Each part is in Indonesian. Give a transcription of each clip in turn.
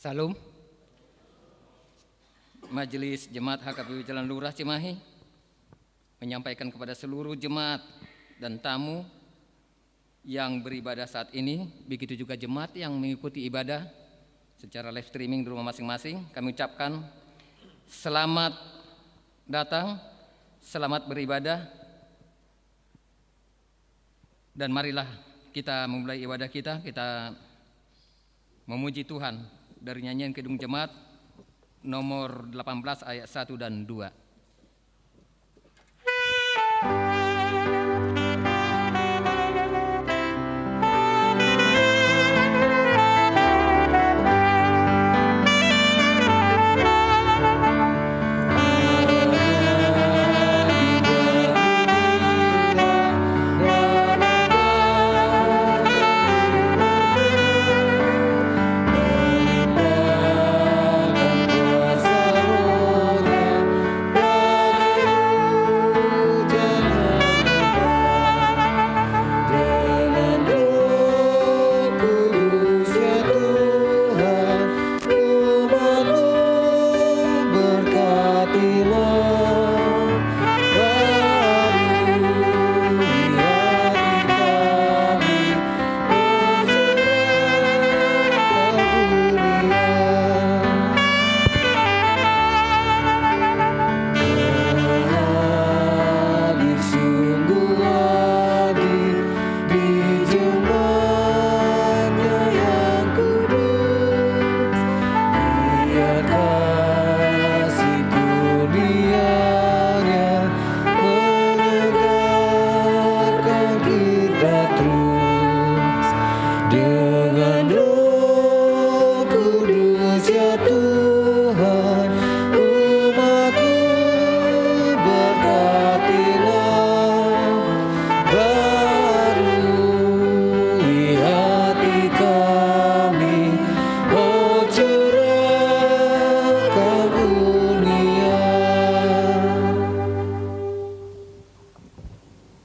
Salam. Majelis Jemaat HKBP Jalan Lurah Cimahi menyampaikan kepada seluruh jemaat dan tamu yang beribadah saat ini, begitu juga jemaat yang mengikuti ibadah secara live streaming di rumah masing-masing, kami ucapkan selamat datang, selamat beribadah, dan marilah kita memulai ibadah kita memuji Tuhan dari nyanyian Kidung Jemaat nomor 18 ayat 1 dan 2.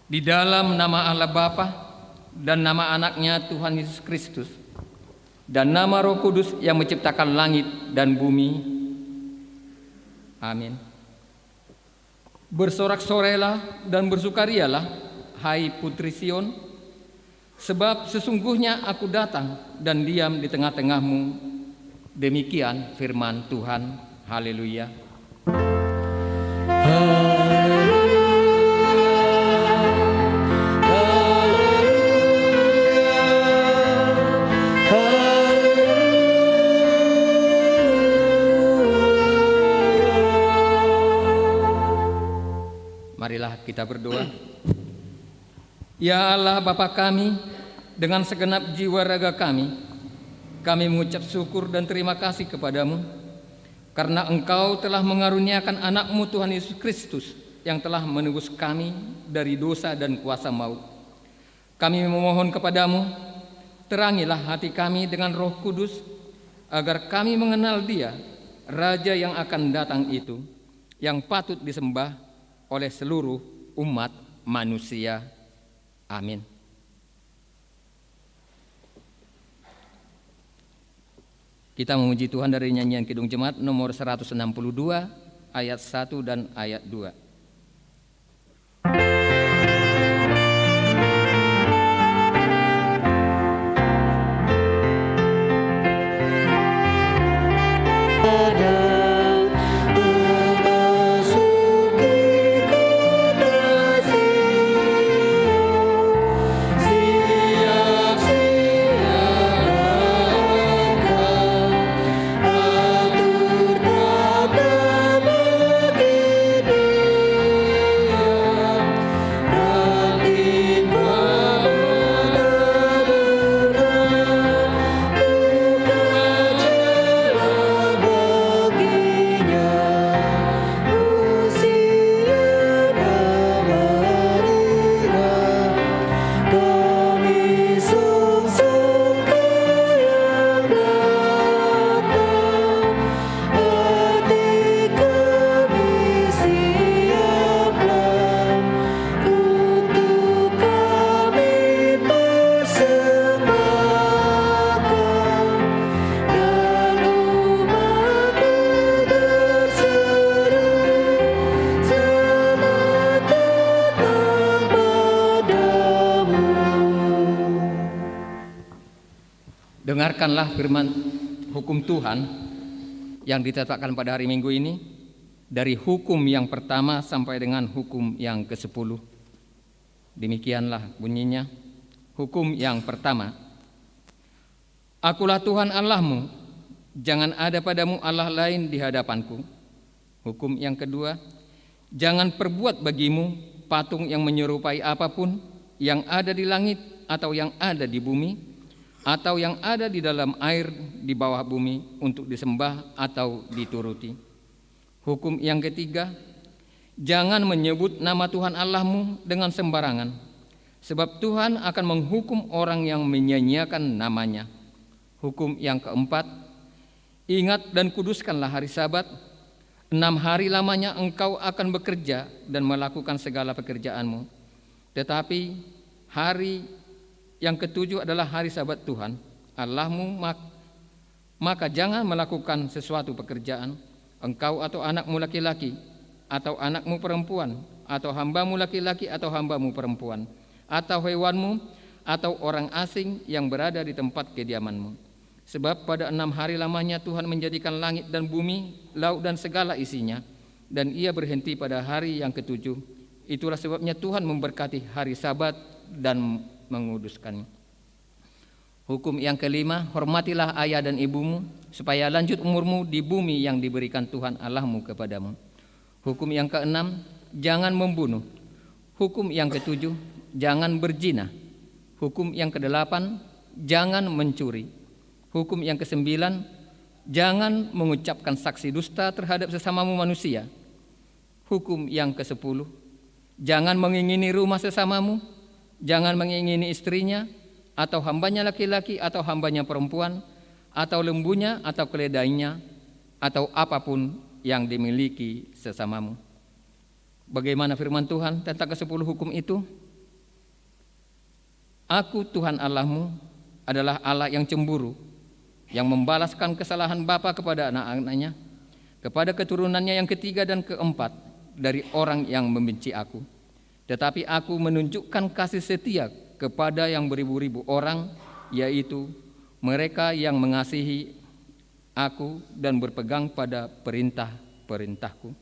Di dalam nama Allah Bapa dan nama anaknya Tuhan Yesus Kristus dan nama Roh Kudus yang menciptakan langit dan bumi. Amin. Bersorak-sorailah dan bersukarialah, hai putri Sion, sebab sesungguhnya aku datang dan diam di tengah-tengahmu. Demikian firman Tuhan. Haleluya. Marilah kita berdoa. Ya Allah Bapa kami, dengan segenap jiwa raga kami mengucap syukur dan terima kasih kepadamu karena Engkau telah mengaruniakan anakmu Tuhan Yesus Kristus yang telah menebus kami dari dosa dan kuasa maut. Kami memohon kepadamu, terangilah hati kami dengan Roh Kudus agar kami mengenal Dia, Raja yang akan datang itu, yang patut disembah oleh seluruh umat manusia. Amin. Kita memuji Tuhan dari nyanyian Kidung Jemaat nomor 162 ayat 1 dan ayat 2. Dengarkanlah firman hukum Tuhan yang ditetapkan pada hari Minggu ini, dari hukum yang pertama sampai dengan hukum yang ke-10. Demikianlah bunyinya. Hukum yang pertama, Akulah Tuhan Allahmu, jangan ada padamu Allah lain di hadapanku. Hukum yang kedua, jangan perbuat bagimu patung yang menyerupai apapun yang ada di langit atau yang ada di bumi atau yang ada di dalam air di bawah bumi untuk disembah atau dituruti. Hukum yang ketiga, jangan menyebut nama Tuhan Allahmu dengan sembarangan, sebab Tuhan akan menghukum orang yang menyia-nyiakan namanya. Hukum yang keempat, ingat dan kuduskanlah hari Sabat. 6 hari lamanya engkau akan bekerja dan melakukan segala pekerjaanmu. Tetapi hari yang ke-7 adalah hari Sabat Tuhan Allahmu, maka jangan melakukan sesuatu pekerjaan, engkau atau anakmu laki-laki atau anakmu perempuan atau hambamu laki-laki atau hambamu perempuan atau hewanmu atau orang asing yang berada di tempat kediamanmu. Sebab pada 6 hari lamanya Tuhan menjadikan langit dan bumi, laut dan segala isinya, dan ia berhenti pada hari yang ke-7. Itulah sebabnya Tuhan memberkati hari Sabat dan menguduskannya. Hukum yang kelima, hormatilah ayah dan ibumu, supaya lanjut umurmu di bumi yang diberikan Tuhan Allahmu kepadamu. Hukum yang keenam, jangan membunuh. Hukum yang ke-7, jangan berzina. Hukum yang ke-8, jangan mencuri. Hukum yang ke-9, jangan mengucapkan saksi dusta terhadap sesamamu manusia. Hukum yang ke-10, jangan mengingini rumah sesamamu, jangan mengingini istrinya, atau hambanya laki-laki, atau hambanya perempuan, atau lembunya, atau keledainya, atau apapun yang dimiliki sesamamu. Bagaimana firman Tuhan tentang ke-10 hukum itu? Aku Tuhan Allahmu adalah Allah yang cemburu, yang membalaskan kesalahan bapa kepada anak-anaknya, kepada keturunannya yang ketiga dan keempat dari orang yang membenci aku. Tetapi aku menunjukkan kasih setia kepada yang beribu-ribu orang, yaitu mereka yang mengasihi aku dan berpegang pada perintah-perintahku.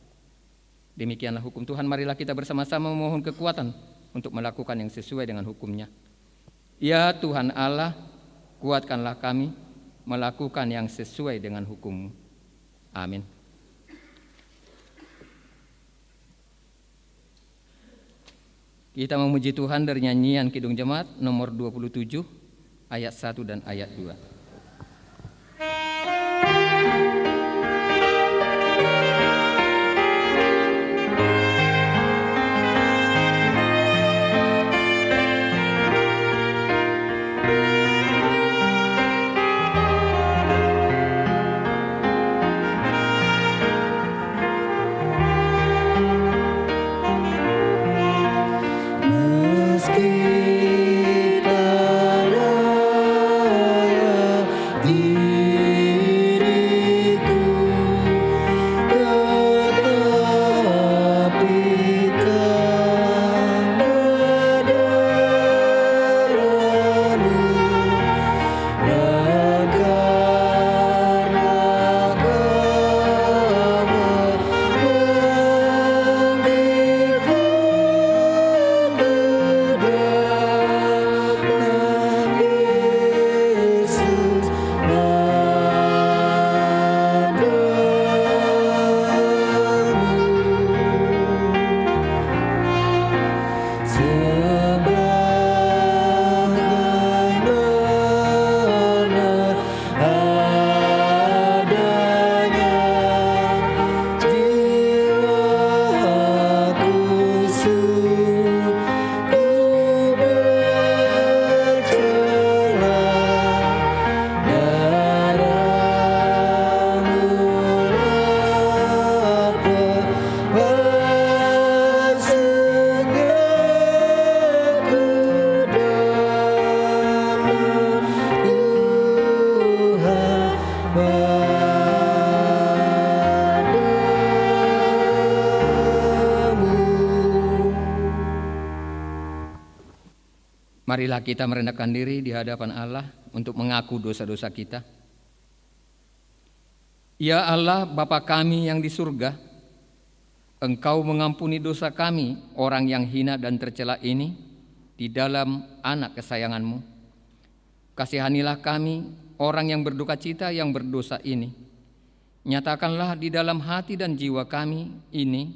Demikianlah hukum Tuhan. Marilah kita bersama-sama memohon kekuatan untuk melakukan yang sesuai dengan hukumnya. Ya Tuhan Allah, kuatkanlah kami melakukan yang sesuai dengan hukum-Mu. Amin. Kita memuji Tuhan dari nyanyian Kidung Jemaat nomor 27 ayat 1 dan ayat 2. Marilah kita merendahkan diri di hadapan Allah, untuk mengaku dosa-dosa kita. Ya Allah Bapa kami yang di surga, Engkau mengampuni dosa kami, orang yang hina dan tercela ini, di dalam anak kesayangan-Mu. Kasihanilah kami, orang yang berduka cita yang berdosa ini. Nyatakanlah di dalam hati dan jiwa kami ini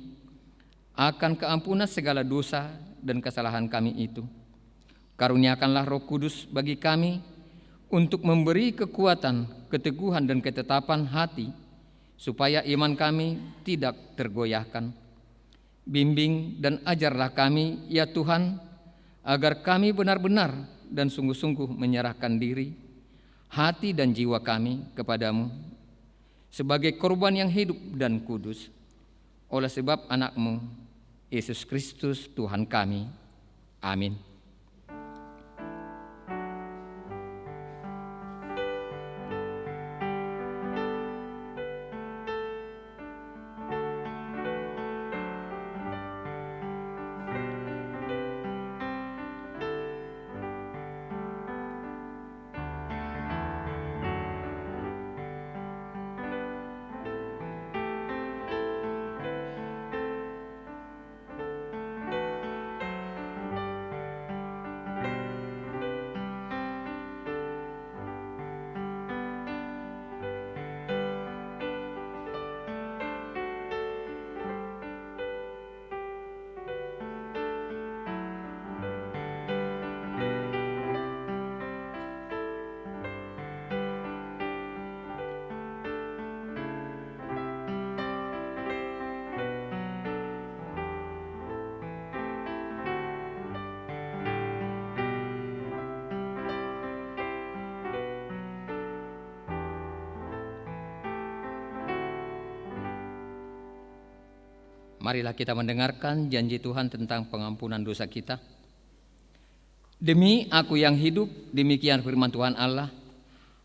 akan keampunan segala dosa dan kesalahan kami itu. Karuniakanlah Roh Kudus bagi kami untuk memberi kekuatan, keteguhan dan ketetapan hati, supaya iman kami tidak tergoyahkan. Bimbing dan ajarlah kami, ya Tuhan, agar kami benar-benar dan sungguh-sungguh menyerahkan diri, hati dan jiwa kami kepadamu, sebagai korban yang hidup dan kudus, oleh sebab anak-Mu, Yesus Kristus Tuhan kami. Amin. Marilah kita mendengarkan janji Tuhan tentang pengampunan dosa kita. Demi aku yang hidup, demikian firman Tuhan Allah,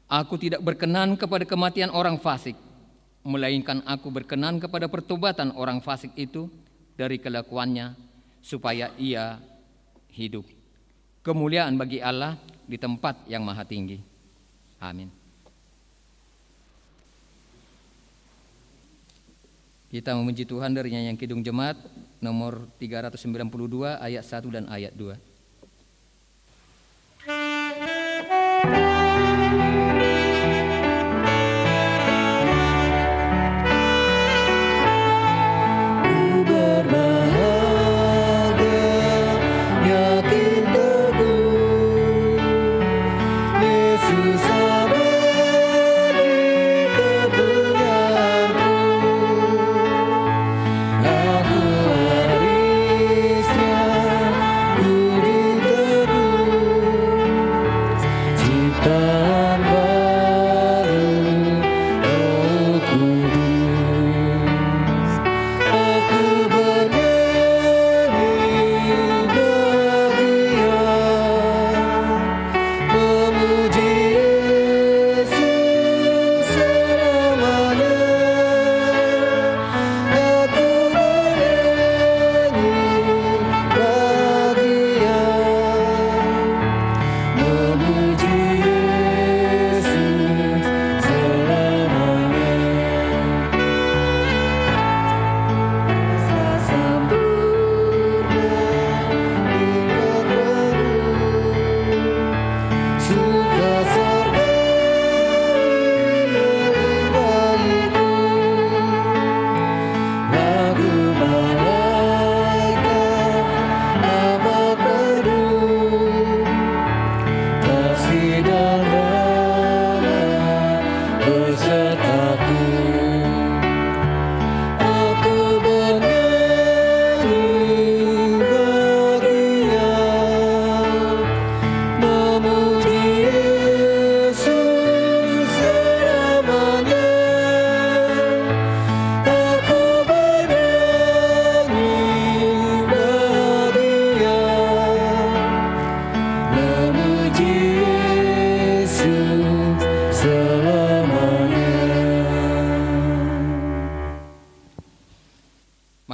aku tidak berkenan kepada kematian orang fasik, melainkan aku berkenan kepada pertobatan orang fasik itu dari kelakuannya, supaya ia hidup. Kemuliaan bagi Allah di tempat yang maha tinggi. Amin. Kita memuji Tuhan dari nyanyian Kidung Jemaat nomor 392 ayat 1 dan ayat 2.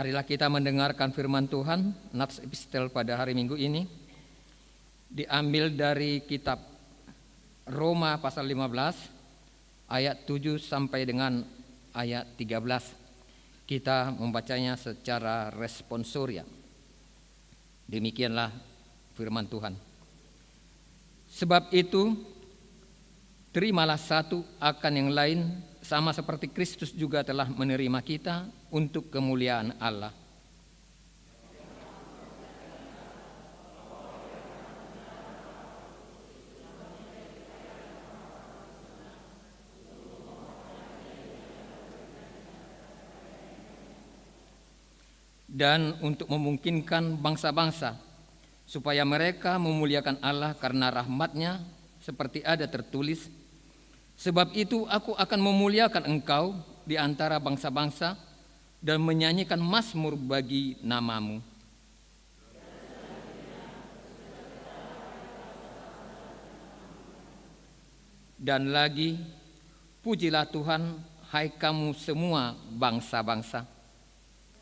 Marilah kita mendengarkan firman Tuhan. Nats epistel pada hari Minggu ini diambil dari kitab Roma pasal 15 ayat 7 sampai dengan ayat 13. Kita membacanya secara responsoria. Demikianlah firman Tuhan. Sebab itu, terimalah satu akan yang lain, sama seperti Kristus juga telah menerima kita untuk kemuliaan Allah. Dan untuk memungkinkan bangsa-bangsa supaya mereka memuliakan Allah karena rahmat-Nya, seperti ada tertulis, sebab itu aku akan memuliakan engkau di antara bangsa-bangsa dan menyanyikan mazmur bagi namamu. Dan lagi, pujilah Tuhan, hai kamu semua bangsa-bangsa,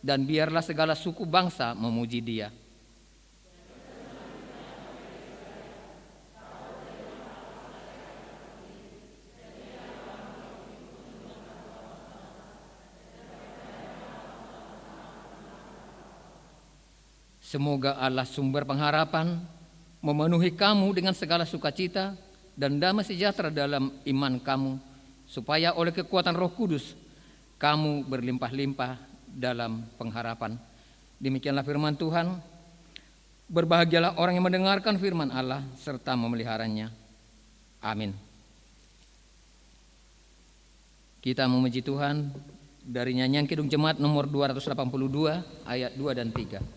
dan biarlah segala suku bangsa memuji Dia. Semoga Allah sumber pengharapan memenuhi kamu dengan segala sukacita dan damai sejahtera dalam iman kamu, supaya oleh kekuatan Roh Kudus kamu berlimpah-limpah dalam pengharapan. Demikianlah firman Tuhan. Berbahagialah orang yang mendengarkan firman Allah serta memeliharanya. Amin. Kita memuji Tuhan dari nyanyian Kidung Jemaat nomor 282 ayat 2 dan 3.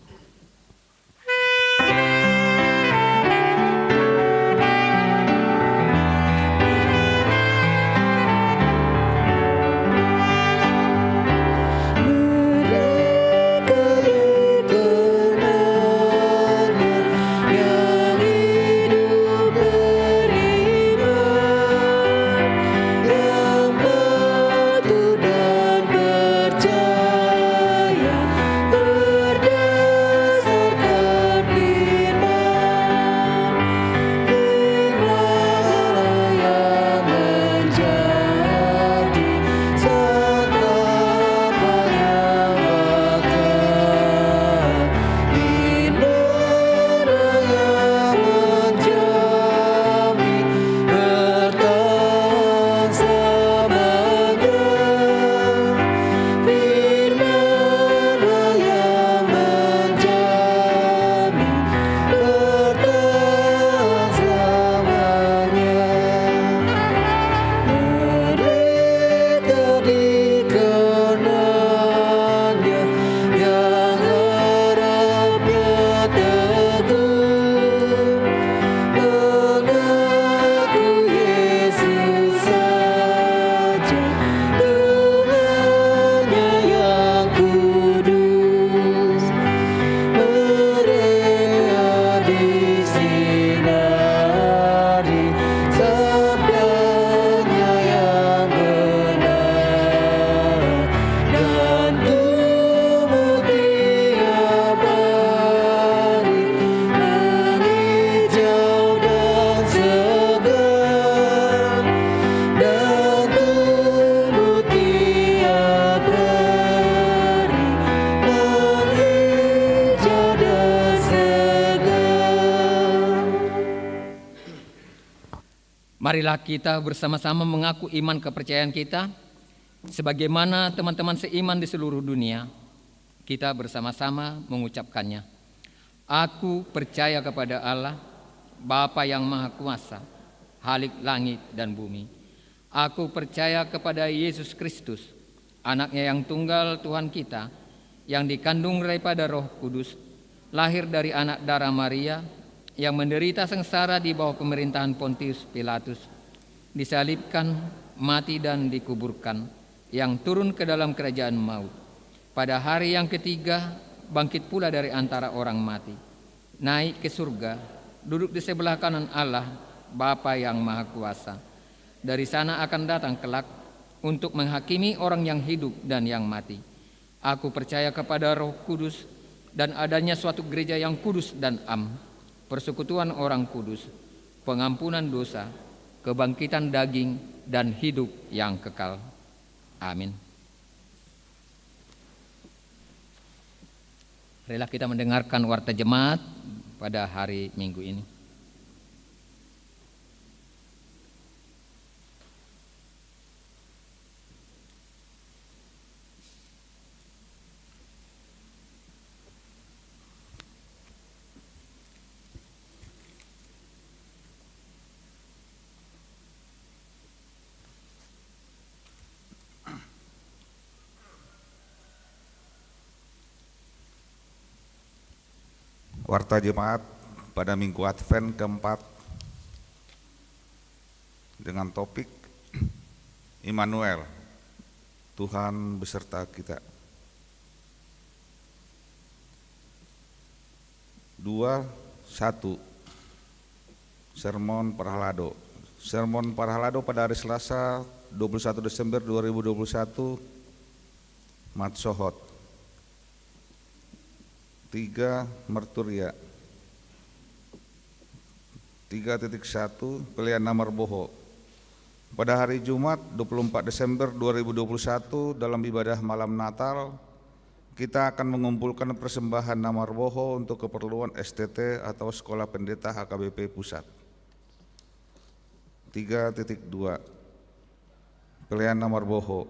Marilah kita bersama-sama mengaku iman kepercayaan kita, sebagaimana teman-teman seiman di seluruh dunia. Kita bersama-sama mengucapkannya. Aku percaya kepada Allah, Bapa yang Maha Kuasa, Khalik langit dan bumi. Aku percaya kepada Yesus Kristus, Anaknya yang tunggal Tuhan kita, yang dikandung daripada Roh Kudus, lahir dari anak darah Maria, yang menderita sengsara di bawah pemerintahan Pontius Pilatus, disalibkan, mati dan dikuburkan, yang turun ke dalam kerajaan maut. Pada hari yang ketiga bangkit pula dari antara orang mati, naik ke surga, duduk di sebelah kanan Allah, Bapa yang Maha Kuasa. Dari sana akan datang kelak untuk menghakimi orang yang hidup dan yang mati. Aku percaya kepada Roh Kudus dan adanya suatu gereja yang kudus dan am, persekutuan orang kudus, pengampunan dosa, kebangkitan daging, dan hidup yang kekal. Amin. Marilah kita mendengarkan warta jemaat pada hari Minggu ini. Warta jemaat pada Minggu Advent keempat dengan topik Immanuel, Tuhan beserta kita. 2:1 Sermon Parhalado. Sermon Parhalado pada hari Selasa 21 Desember 2021 Matsohot 3 Merturia. 3.1 Pelian Namar Boho. Pada hari Jumat 24 Desember 2021 dalam ibadah malam Natal, kita akan mengumpulkan persembahan Namar Boho untuk keperluan STT atau Sekolah Pendeta HKBP Pusat. 3.2 Pelian Namar Boho.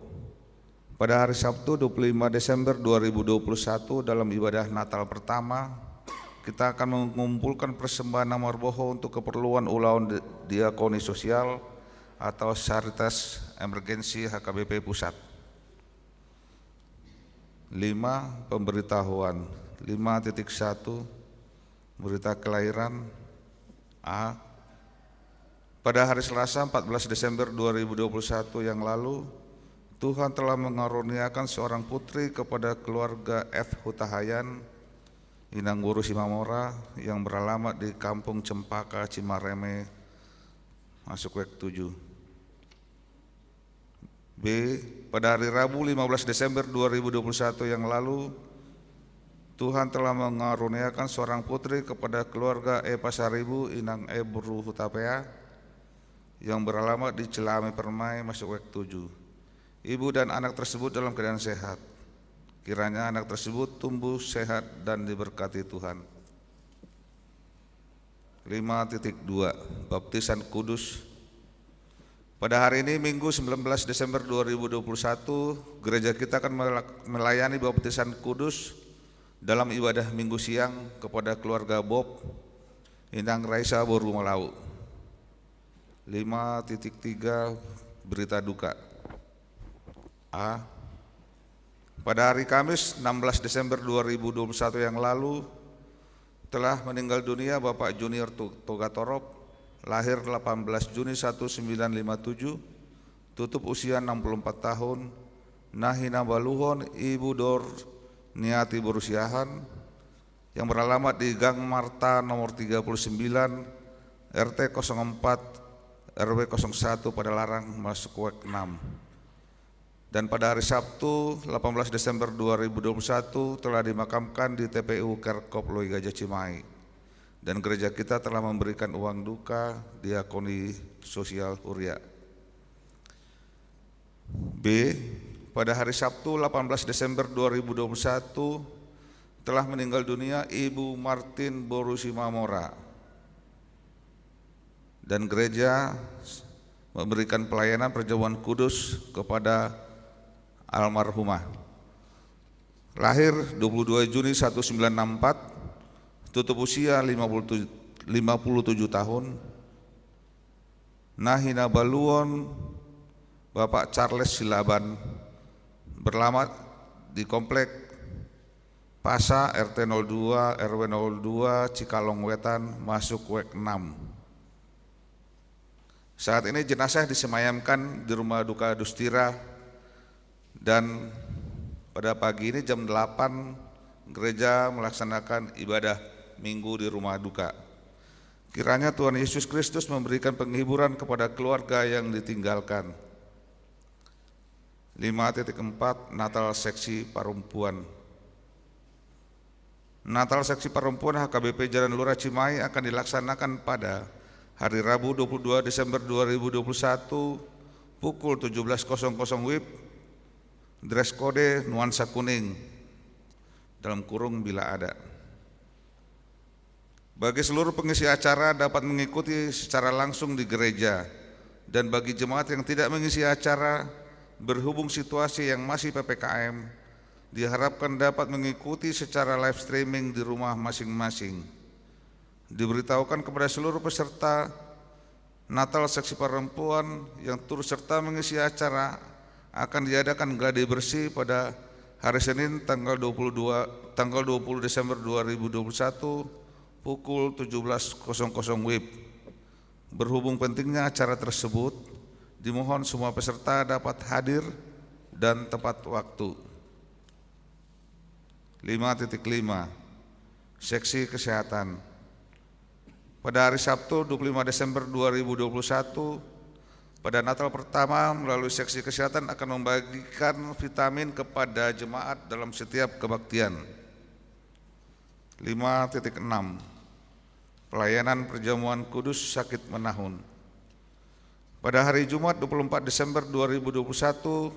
Pada hari Sabtu 25 Desember 2021 dalam ibadah Natal pertama, kita akan mengumpulkan persembahan Namar Boho untuk keperluan Ulaun Diakoni Sosial atau Charitas Emergensi HKBP Pusat. 5. Pemberitahuan. 5.1 Berita kelahiran A. Pada hari Selasa 14 Desember 2021 yang lalu, Tuhan telah mengaruniakan seorang putri kepada keluarga F. Hutahayan, Inang Guru Simamora, yang beralamat di Kampung Cempaka, Cimareme, masuk WEK 7. B. Pada hari Rabu 15 Desember 2021 yang lalu, Tuhan telah mengaruniakan seorang putri kepada keluarga E. Pasaribu, Inang E. Buru Hutapea, yang beralamat di Celame Permai, masuk WEK 7. Ibu dan anak tersebut dalam keadaan sehat. Kiranya anak tersebut tumbuh sehat dan diberkati Tuhan. 5.2 Baptisan Kudus. Pada hari ini Minggu 19 Desember 2021, gereja kita akan melayani baptisan kudus dalam ibadah Minggu siang kepada keluarga Bob, Inang Raisa Boru Malau. 5.3 Berita duka. A. Pada hari Kamis 16 Desember 2021 yang lalu telah meninggal dunia Bapak Junior Togatorop, lahir 18 Juni 1957, tutup usia 64 tahun, Nahina Baluhon, Ibu Dor Niati Borusiahan, yang beralamat di Gang Marta nomor 39, RT 04, RW 01 pada Larang, masuk WEK 6. Dan pada hari Sabtu 18 Desember 2021 telah dimakamkan di TPU Kerkop Loi Gajah Cimahi. Dan gereja kita telah memberikan uang duka Diakoni Sosial Huria. B. Pada hari Sabtu 18 Desember 2021 telah meninggal dunia Ibu Martin Borusimamora. Dan gereja memberikan pelayanan perjamuan kudus kepada almarhumah. Lahir 22 Juni 1964, tutup usia 57 tahun, Nahina Baluon, Bapak Charles Silaban, beralamat di Komplek Pasa RT 02 RW 02 Cikalong Wetan, masuk WEK 6. Saat ini jenazah disemayamkan di Rumah Duka Dustira, dan pada pagi ini jam 8 gereja melaksanakan ibadah Minggu di Rumah Duka. Kiranya Tuhan Yesus Kristus memberikan penghiburan kepada keluarga yang ditinggalkan. 5.4 Natal Seksi Perempuan. Natal Seksi Perempuan HKBP Jalan Lurah Cimahi akan dilaksanakan pada Hari Rabu 22 Desember 2021 pukul 17.00 WIB, dress kode nuansa kuning, dalam kurung bila ada. Bagi seluruh pengisi acara dapat mengikuti secara langsung di gereja, dan bagi jemaat yang tidak mengisi acara berhubung situasi yang masih PPKM, diharapkan dapat mengikuti secara live streaming di rumah masing-masing. Diberitahukan kepada seluruh peserta Natal Seksi Perempuan yang turut serta mengisi acara akan diadakan gladi bersih pada hari Senin tanggal 20 Desember 2021 pukul 17.00 WIB. Berhubung pentingnya acara tersebut, dimohon semua peserta dapat hadir dan tepat waktu. 5.5 Seksi Kesehatan. Pada hari Sabtu 25 Desember 2021, pada Natal pertama melalui Seksi Kesehatan akan membagikan vitamin kepada jemaat dalam setiap kebaktian. 5.6 Pelayanan Perjamuan Kudus Sakit Menahun. Pada hari Jumat 24 Desember 2021,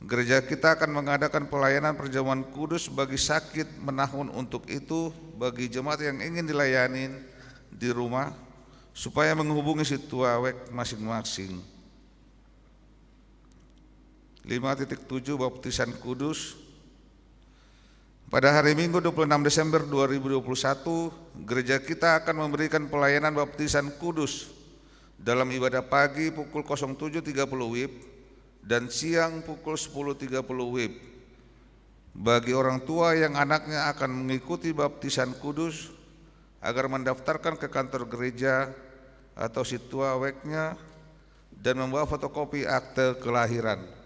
gereja kita akan mengadakan pelayanan perjamuan kudus bagi sakit menahun. Untuk itu, bagi jemaat yang ingin dilayani di rumah, supaya menghubungi si tuawek masing-masing. 5.7 Baptisan Kudus. Pada hari Minggu 26 Desember 2021, gereja kita akan memberikan pelayanan baptisan kudus dalam ibadah pagi pukul 07.30 WIB dan siang pukul 10.30 WIB. Bagi orang tua yang anaknya akan mengikuti baptisan kudus, agar mendaftarkan ke kantor gereja atau si tuaweknya dan membawa fotokopi akte kelahiran.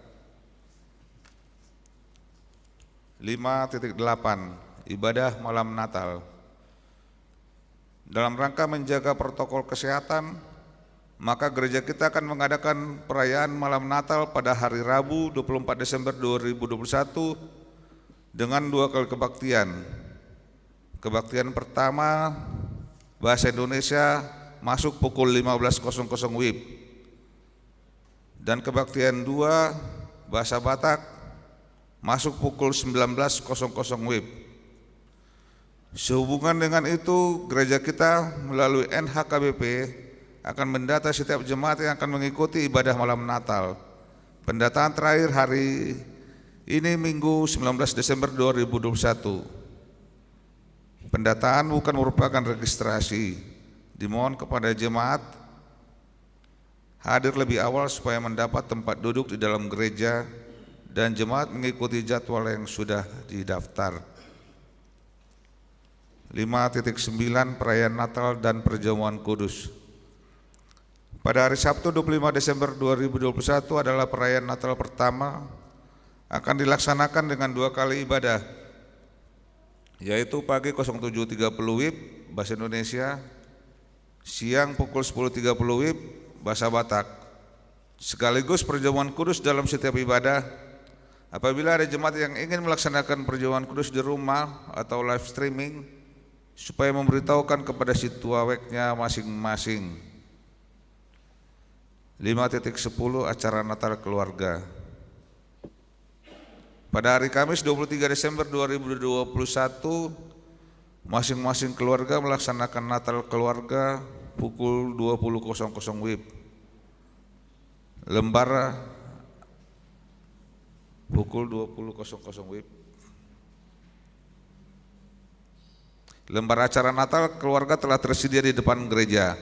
5.8 Ibadah Malam Natal. Dalam rangka menjaga protokol kesehatan, maka gereja kita akan mengadakan perayaan malam Natal pada hari Rabu 24 Desember 2021 dengan 2 kali kebaktian. Kebaktian pertama bahasa Indonesia masuk pukul 15.00 WIB, dan kebaktian 2 bahasa Batak masuk pukul 19.00 WIB. Sehubungan dengan itu, gereja kita melalui NHKBP akan mendata setiap jemaat yang akan mengikuti ibadah malam Natal. Pendataan terakhir hari ini Minggu 19 Desember 2021. Pendataan bukan merupakan registrasi. Dimohon kepada jemaat hadir lebih awal supaya mendapat tempat duduk di dalam gereja, dan jemaat mengikuti jadwal yang sudah didaftar. 5.9 Perayaan Natal dan Perjamuan Kudus. Pada hari Sabtu 25 Desember 2021 adalah perayaan Natal pertama, akan dilaksanakan dengan 2 kali ibadah, yaitu pagi 07.30 WIB bahasa Indonesia, siang pukul 10.30 WIB bahasa Batak, sekaligus perjamuan kudus dalam setiap ibadah. Apabila ada jemaat yang ingin melaksanakan perjamuan kudus di rumah atau live streaming, supaya memberitahukan kepada si tuaweknya masing-masing. 5.10 Acara Natal Keluarga. Pada hari Kamis 23 Desember 2021, masing-masing keluarga melaksanakan Natal keluarga pukul 20.00 WIB. Lembar pukul 20.00 WIB. Lembar acara Natal keluarga telah tersedia di depan gereja,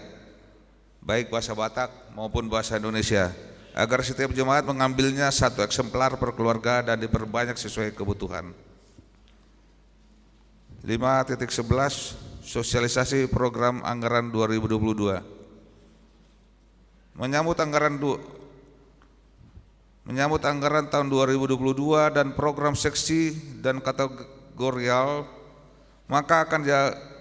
baik bahasa Batak maupun bahasa Indonesia, agar setiap jemaat mengambilnya 1 eksemplar per keluarga dan diperbanyak sesuai kebutuhan. 5.11 Sosialisasi Program Anggaran 2022. Menyambut anggaran tahun 2022 dan program seksi dan kategorial, maka akan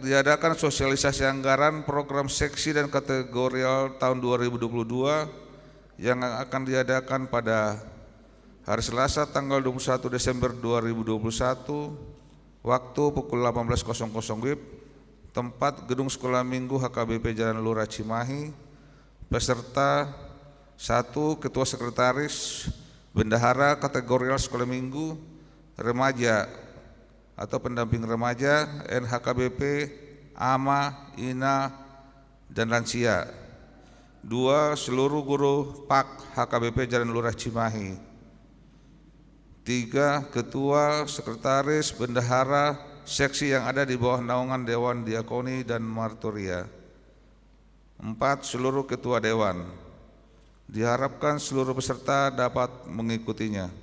diadakan sosialisasi anggaran program seksi dan kategorial tahun 2022 yang akan diadakan pada hari Selasa tanggal 21 Desember 2021, waktu pukul 18.00 WIB, tempat Gedung Sekolah Minggu HKBP Jalan Lurah Cimahi, Peserta 1. Ketua Sekretaris Bendahara Kategorial Sekolah Minggu Remaja atau Pendamping Remaja NHKBP AMA, INA, dan Lansia. 2. Seluruh guru PAK HKBP Jalan Lurah Cimahi. 3. Ketua Sekretaris Bendahara Seksi yang ada di bawah naungan Dewan Diakoni dan Martoria. 4. Seluruh Ketua Dewan. Diharapkan seluruh peserta dapat mengikutinya.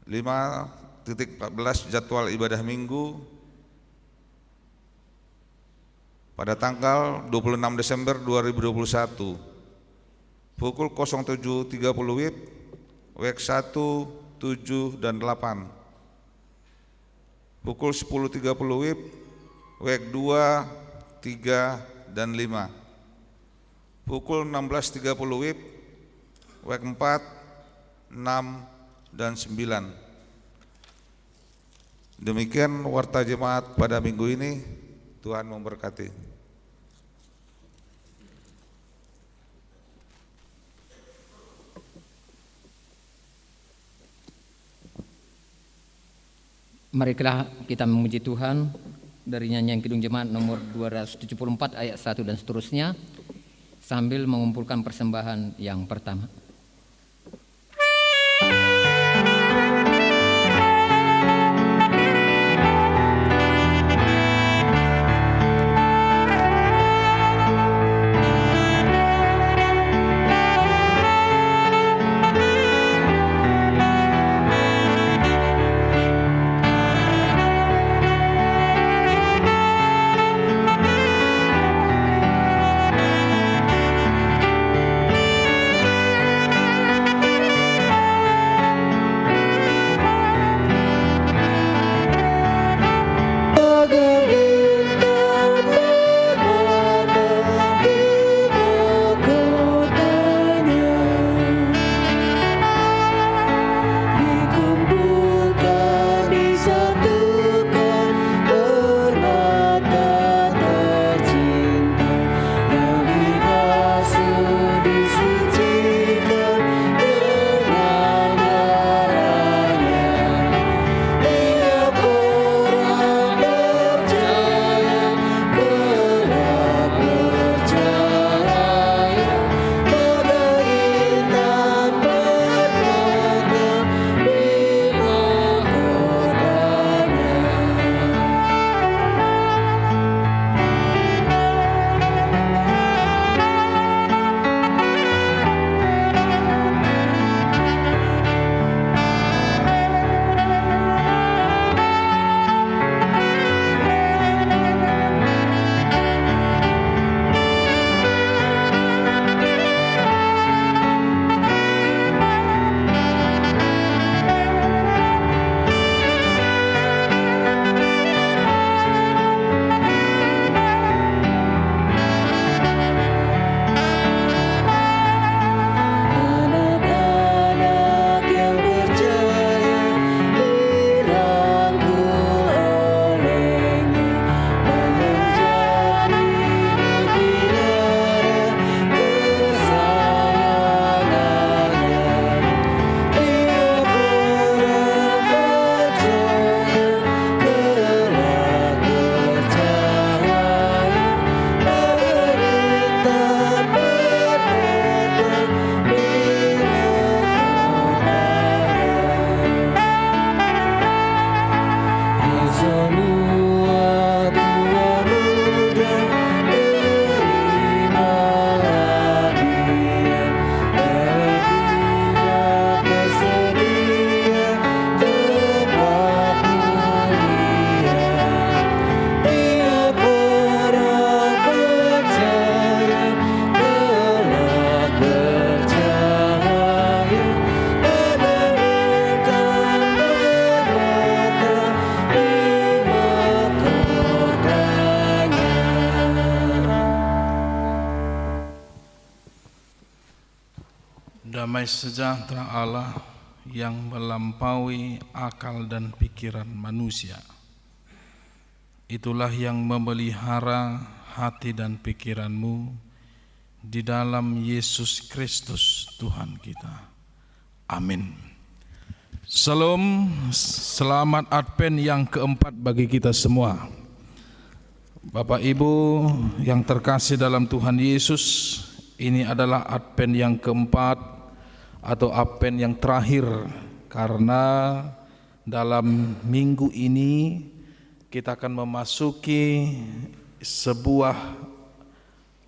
5.14 jadwal ibadah minggu pada tanggal 26 Desember 2021 pukul 07.30 WIB, WEK 1, 7, dan 8. Pukul 10.30 WIB, WEK 2, 3, dan 5. Pukul 16.30 WIB, WEK 4, 6, dan 9. Demikian warta jemaat pada minggu ini. Tuhan memberkati. Marilah kita memuji Tuhan dari nyanyian Kidung Jemaat nomor 274 ayat 1 dan seterusnya sambil mengumpulkan persembahan yang pertama. Damai sejahtera Allah yang melampaui akal dan pikiran manusia. Itulah yang memelihara hati dan pikiranmu di dalam Yesus Kristus Tuhan kita. Amin. Salam, selamat Advent yang keempat bagi kita semua. Bapak Ibu yang terkasih dalam Tuhan Yesus, ini adalah Advent yang keempat atau Advent yang terakhir, karena dalam minggu ini kita akan memasuki sebuah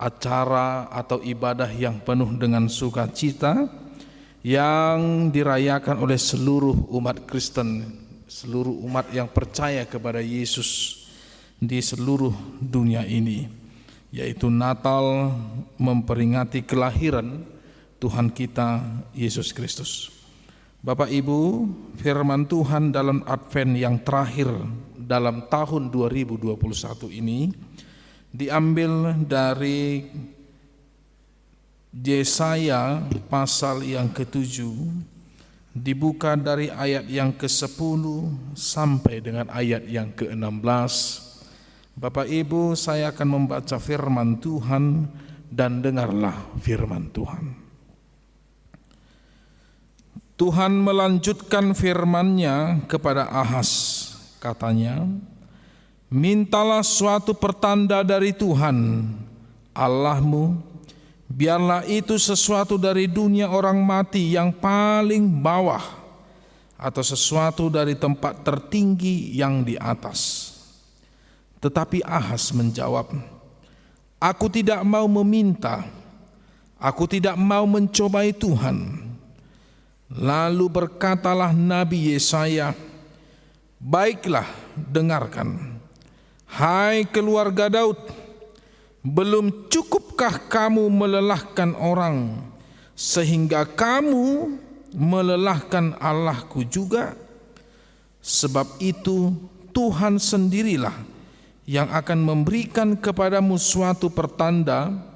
acara atau ibadah yang penuh dengan sukacita yang dirayakan oleh seluruh umat Kristen, seluruh umat yang percaya kepada Yesus di seluruh dunia ini, yaitu Natal, memperingati kelahiran Tuhan kita Yesus Kristus. Bapak Ibu, firman Tuhan dalam Advent yang terakhir dalam tahun 2021 ini diambil dari Yesaya pasal yang ke-7, dibuka dari ayat yang ke-10 sampai dengan ayat yang ke-16. Bapak Ibu, saya akan membaca firman Tuhan dan dengarlah firman Tuhan. Tuhan melanjutkan firman-Nya kepada Ahaz, katanya, mintalah suatu pertanda dari Tuhan Allahmu, biarlah itu sesuatu dari dunia orang mati yang paling bawah, atau sesuatu dari tempat tertinggi yang di atas. Tetapi Ahaz menjawab, aku tidak mau meminta, aku tidak mau mencobai Tuhan. Lalu berkatalah Nabi Yesaya, baiklah, dengarkan, hai keluarga Daud, belum cukupkah kamu melelahkan orang sehingga kamu melelahkan Allahku juga? Sebab itu Tuhan sendirilah yang akan memberikan kepadamu suatu pertanda.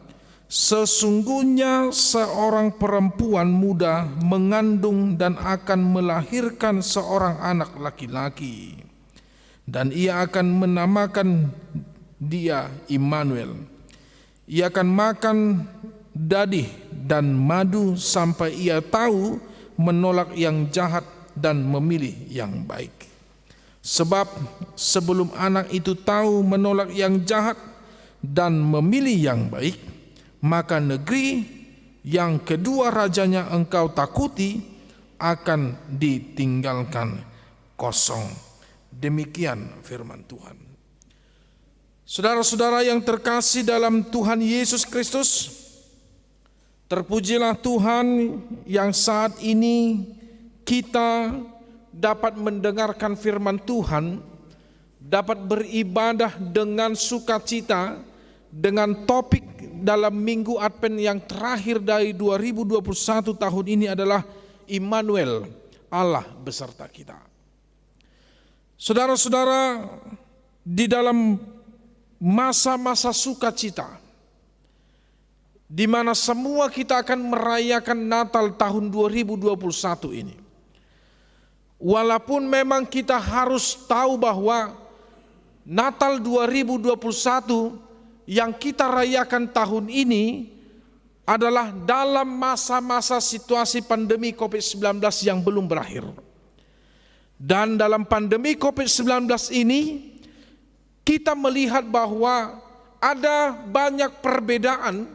Sesungguhnya seorang perempuan muda mengandung dan akan melahirkan seorang anak laki-laki, dan ia akan menamakan dia Immanuel. Ia akan makan dadih dan madu sampai ia tahu menolak yang jahat dan memilih yang baik. Sebab sebelum anak itu tahu menolak yang jahat dan memilih yang baik, maka negeri yang kedua rajanya engkau takuti akan ditinggalkan kosong. Demikian firman Tuhan. Saudara-saudara yang terkasih dalam Tuhan Yesus Kristus, terpujilah Tuhan yang saat ini kita dapat mendengarkan firman Tuhan, dapat beribadah dengan sukacita dengan topik dalam minggu Advent yang terakhir dari 2021 tahun ini adalah Immanuel, Allah beserta kita. Saudara-saudara, di dalam masa-masa sukacita, di mana semua kita akan merayakan Natal tahun 2021 ini, walaupun memang kita harus tahu bahwa Natal 2021 yang kita rayakan tahun ini adalah dalam masa-masa situasi pandemi COVID-19 yang belum berakhir. Dan dalam pandemi COVID-19 ini kita melihat bahwa ada banyak perbedaan,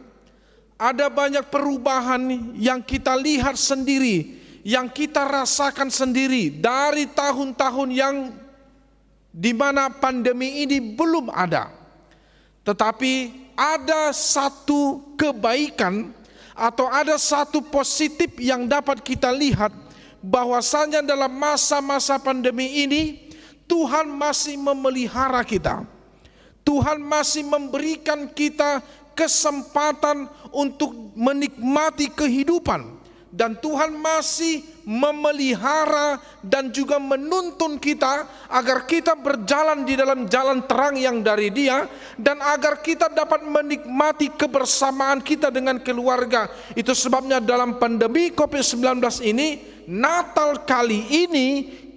ada banyak perubahan yang kita lihat sendiri, yang kita rasakan sendiri dari tahun-tahun yang di mana pandemi ini belum ada. Tetapi ada satu kebaikan atau ada satu positif yang dapat kita lihat, bahwasanya dalam masa-masa pandemi ini Tuhan masih memelihara kita. Tuhan masih memberikan kita kesempatan untuk menikmati kehidupan dan Tuhan masih memelihara dan juga menuntun kita agar kita berjalan di dalam jalan terang yang dari Dia, dan agar kita dapat menikmati kebersamaan kita dengan keluarga. Itu sebabnya dalam pandemi COVID-19 ini, Natal kali ini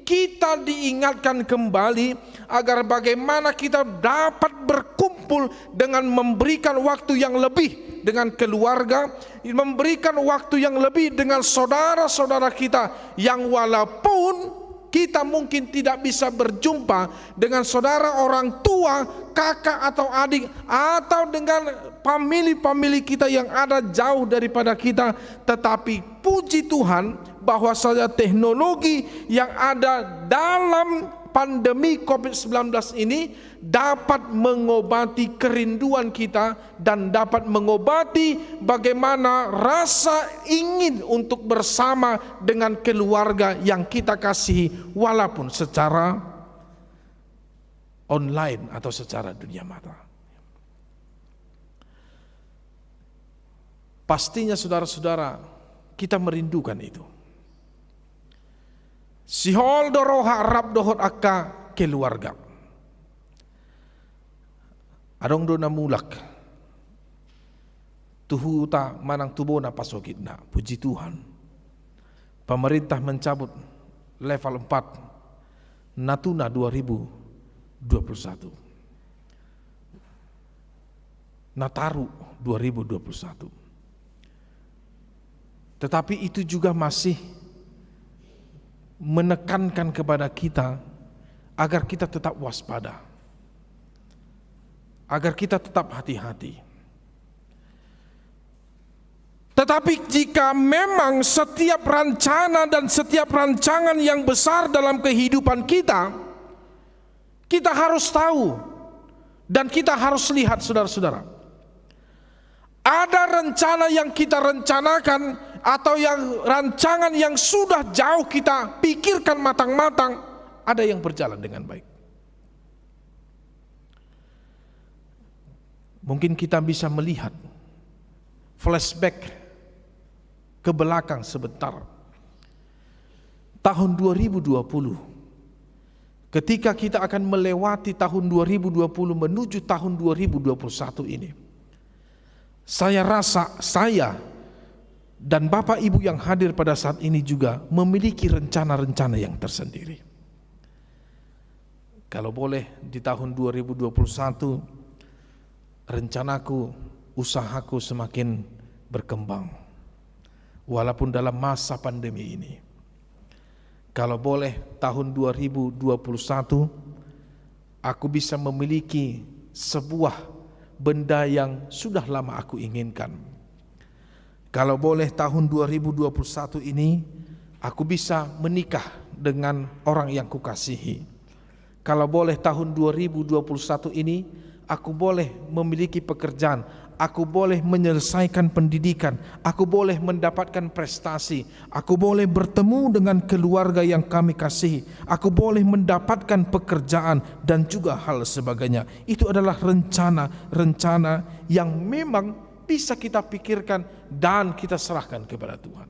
kita diingatkan kembali agar bagaimana kita dapat berkumpul dengan memberikan waktu yang lebih dengan keluarga, memberikan waktu yang lebih dengan saudara-saudara kita yang walaupun kita mungkin tidak bisa berjumpa dengan saudara orang tua, kakak atau adik, atau dengan famili kita yang ada jauh daripada kita, tetapi puji Tuhan bahwa saja teknologi yang ada dalam pandemi COVID-19 ini dapat mengobati kerinduan kita dan dapat mengobati bagaimana rasa ingin untuk bersama dengan keluarga yang kita kasihi walaupun secara online atau secara dunia mata. Pastinya saudara-saudara, kita merindukan itu. Sihol doroha rab dohot akka keluarga. Adong do na mulak. Tuhu ta manang tubo na pasokitna. Puji Tuhan. Pemerintah mencabut level 4 Natuna 2021. Nataru 2021. Tetapi itu juga masih menekankan kepada kita agar kita tetap waspada, agar kita tetap hati-hati. Tetapi jika memang setiap rencana dan setiap rancangan yang besar dalam kehidupan kita, kita harus tahu dan kita harus lihat, saudara-saudara. Ada rencana yang kita rencanakan atau yang rancangan yang sudah jauh kita pikirkan matang-matang, ada yang berjalan dengan baik. Mungkin kita bisa melihat flashback ke belakang sebentar. Tahun 2020, ketika kita akan melewati tahun 2020 menuju tahun 2021 ini, saya rasa saya dan Bapak Ibu yang hadir pada saat ini juga memiliki rencana-rencana yang tersendiri. Kalau boleh di tahun 2021 rencanaku, usahaku semakin berkembang walaupun dalam masa pandemi ini. Kalau boleh tahun 2021 aku bisa memiliki sebuah benda yang sudah lama aku inginkan. Kalau boleh tahun 2021 ini aku bisa menikah dengan orang yang kukasihi. Kalau boleh tahun 2021 ini aku boleh memiliki pekerjaan, aku boleh menyelesaikan pendidikan, aku boleh mendapatkan prestasi, aku boleh bertemu dengan keluarga yang kami kasihi, aku boleh mendapatkan pekerjaan dan juga hal sebagainya. Itu adalah rencana-rencana yang memang bisa kita pikirkan dan kita serahkan kepada Tuhan.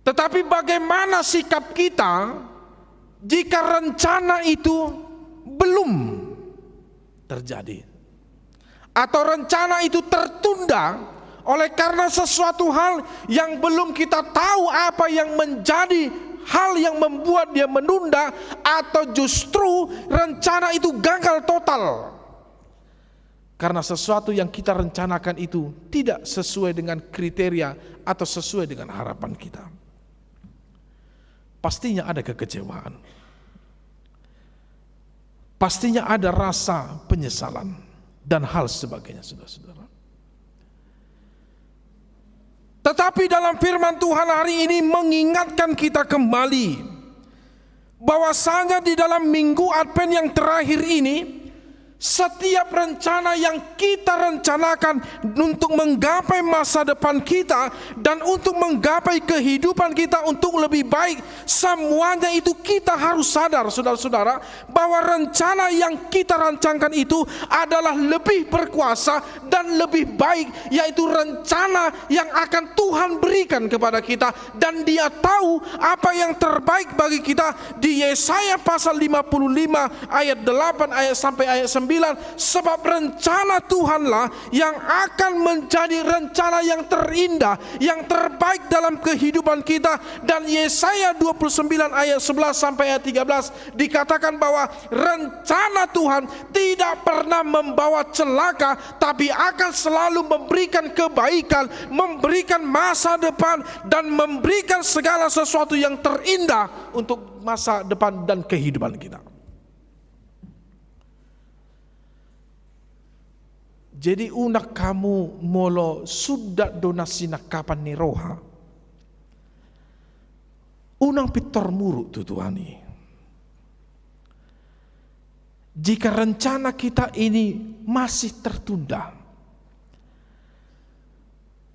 Tetapi bagaimana sikap kita jika rencana itu belum terjadi, atau rencana itu tertunda oleh karena sesuatu hal yang belum kita tahu apa yang menjadi hal yang membuat dia menunda, atau justru rencana itu gagal total karena sesuatu yang kita rencanakan itu tidak sesuai dengan kriteria atau sesuai dengan harapan kita. Pastinya ada kekecewaan. Pastinya ada rasa penyesalan dan hal sebagainya, saudara-saudara. Tetapi dalam firman Tuhan hari ini mengingatkan kita kembali bahwasanya di dalam minggu Advent yang terakhir ini Setiap rencana yang kita rencanakan untuk menggapai masa depan kita dan untuk menggapai kehidupan kita untuk lebih baik, semuanya itu kita harus sadar, saudara-saudara, bahwa rencana yang kita rancangkan itu adalah lebih berkuasa dan lebih baik, yaitu rencana yang akan Tuhan berikan kepada kita, dan Dia tahu apa yang terbaik bagi kita. Di Yesaya pasal 55 ayat 8 ayat sampai ayat 9, sebab rencana Tuhanlah yang akan menjadi rencana yang terindah, yang terbaik dalam kehidupan kita. Dan Yesaya 29 ayat 11 sampai ayat 13 dikatakan bahwa rencana Tuhan tidak pernah membawa celaka, tapi akan selalu memberikan kebaikan, memberikan masa depan, dan memberikan segala sesuatu yang terindah untuk masa depan dan kehidupan kita. Jadi unak kamu molo sudah donasi kapan ni roha. Unang pitor muruk tu Tuhani. Jika rencana kita ini masih tertunda,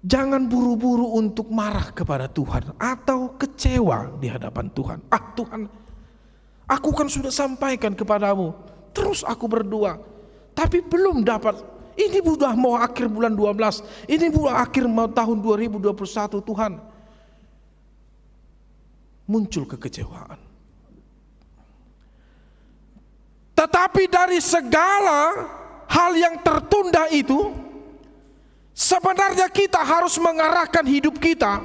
jangan buru-buru untuk marah kepada Tuhan atau kecewa di hadapan Tuhan. Tuhan, aku kan sudah sampaikan kepadamu, terus aku berdoa, tapi belum dapat. Ini sudah mau akhir bulan 12, ini sudah akhir mau tahun 2021, Tuhan. Muncul kekecewaan. Tetapi dari segala hal yang tertunda itu, sebenarnya kita harus mengarahkan hidup kita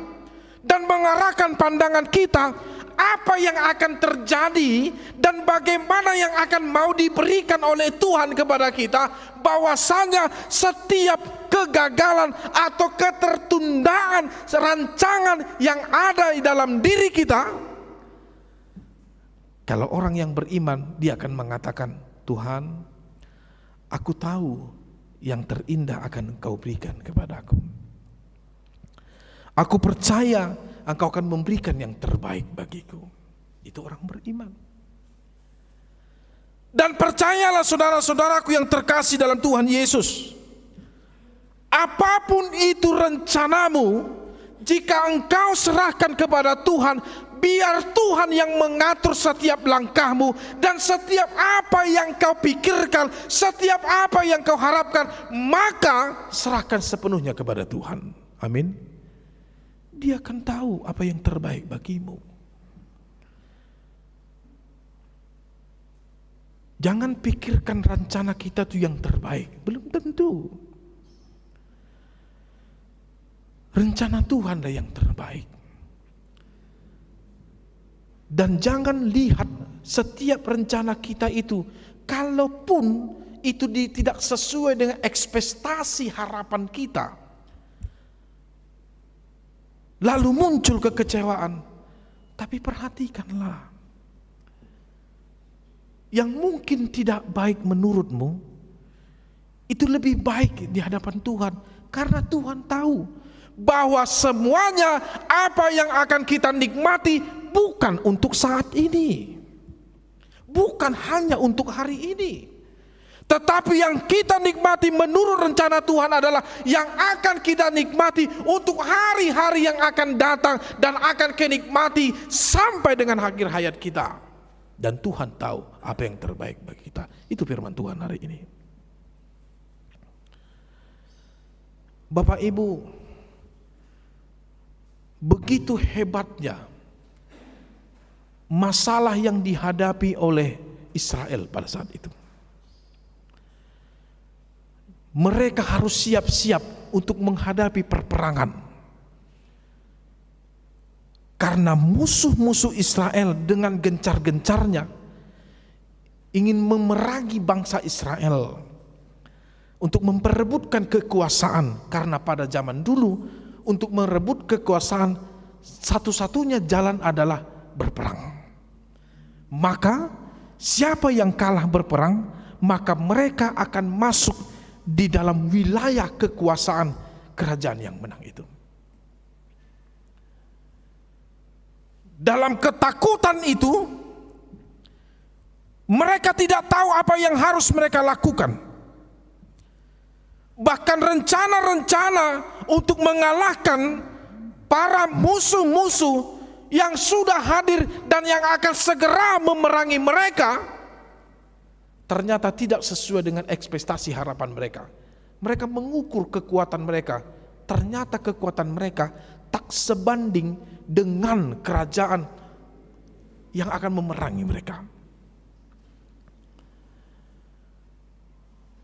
dan mengarahkan pandangan kita apa yang akan terjadi dan bagaimana yang akan mau diberikan oleh Tuhan kepada kita. Bahwasanya setiap kegagalan atau ketertundaan rancangan yang ada di dalam diri kita, kalau orang yang beriman, dia akan mengatakan, Tuhan, aku tahu yang terindah akan Engkau berikan kepadaku. Aku percaya Engkau akan memberikan yang terbaik bagiku. Itu orang beriman. Dan percayalah saudara-saudaraku yang terkasih dalam Tuhan Yesus, apapun itu rencanamu, jika engkau serahkan kepada Tuhan, biar Tuhan yang mengatur setiap langkahmu, dan setiap apa yang kau pikirkan, setiap apa yang kau harapkan, maka serahkan sepenuhnya kepada Tuhan. Amin. Dia akan tahu apa yang terbaik bagimu. Jangan pikirkan rencana kita itu yang terbaik, belum tentu. Rencana Tuhanlah yang terbaik. Dan jangan lihat setiap rencana kita itu, kalaupun itu tidak sesuai dengan ekspektasi harapan kita, lalu muncul kekecewaan. Tapi perhatikanlah, yang mungkin tidak baik menurutmu, itu lebih baik di hadapan Tuhan. Karena Tuhan tahu bahwa semuanya apa yang akan kita nikmati bukan untuk saat ini, bukan hanya untuk hari ini, tetapi yang kita nikmati menurut rencana Tuhan adalah yang akan kita nikmati untuk hari-hari yang akan datang dan akan kenikmati sampai dengan akhir hayat kita. Dan Tuhan tahu apa yang terbaik bagi kita. Itu firman Tuhan hari ini. Bapak Ibu, begitu hebatnya masalah yang dihadapi oleh Israel pada saat itu. Mereka harus siap-siap untuk menghadapi perperangan. Karena musuh-musuh Israel dengan gencar-gencarnya ingin memerangi bangsa Israel untuk memperebutkan kekuasaan. Karena pada zaman dulu untuk merebut kekuasaan satu-satunya jalan adalah berperang. Maka siapa yang kalah berperang, maka mereka akan masuk di dalam wilayah kekuasaan kerajaan yang menang itu. Dalam ketakutan itu, Mereka tidak tahu apa yang harus mereka lakukan. Bahkan rencana-rencana untuk mengalahkan para musuh-musuh yang sudah hadir dan yang akan segera memerangi mereka ternyata tidak sesuai dengan ekspektasi harapan mereka. Mereka mengukur kekuatan mereka, ternyata kekuatan mereka tak sebanding dengan kerajaan yang akan memerangi mereka.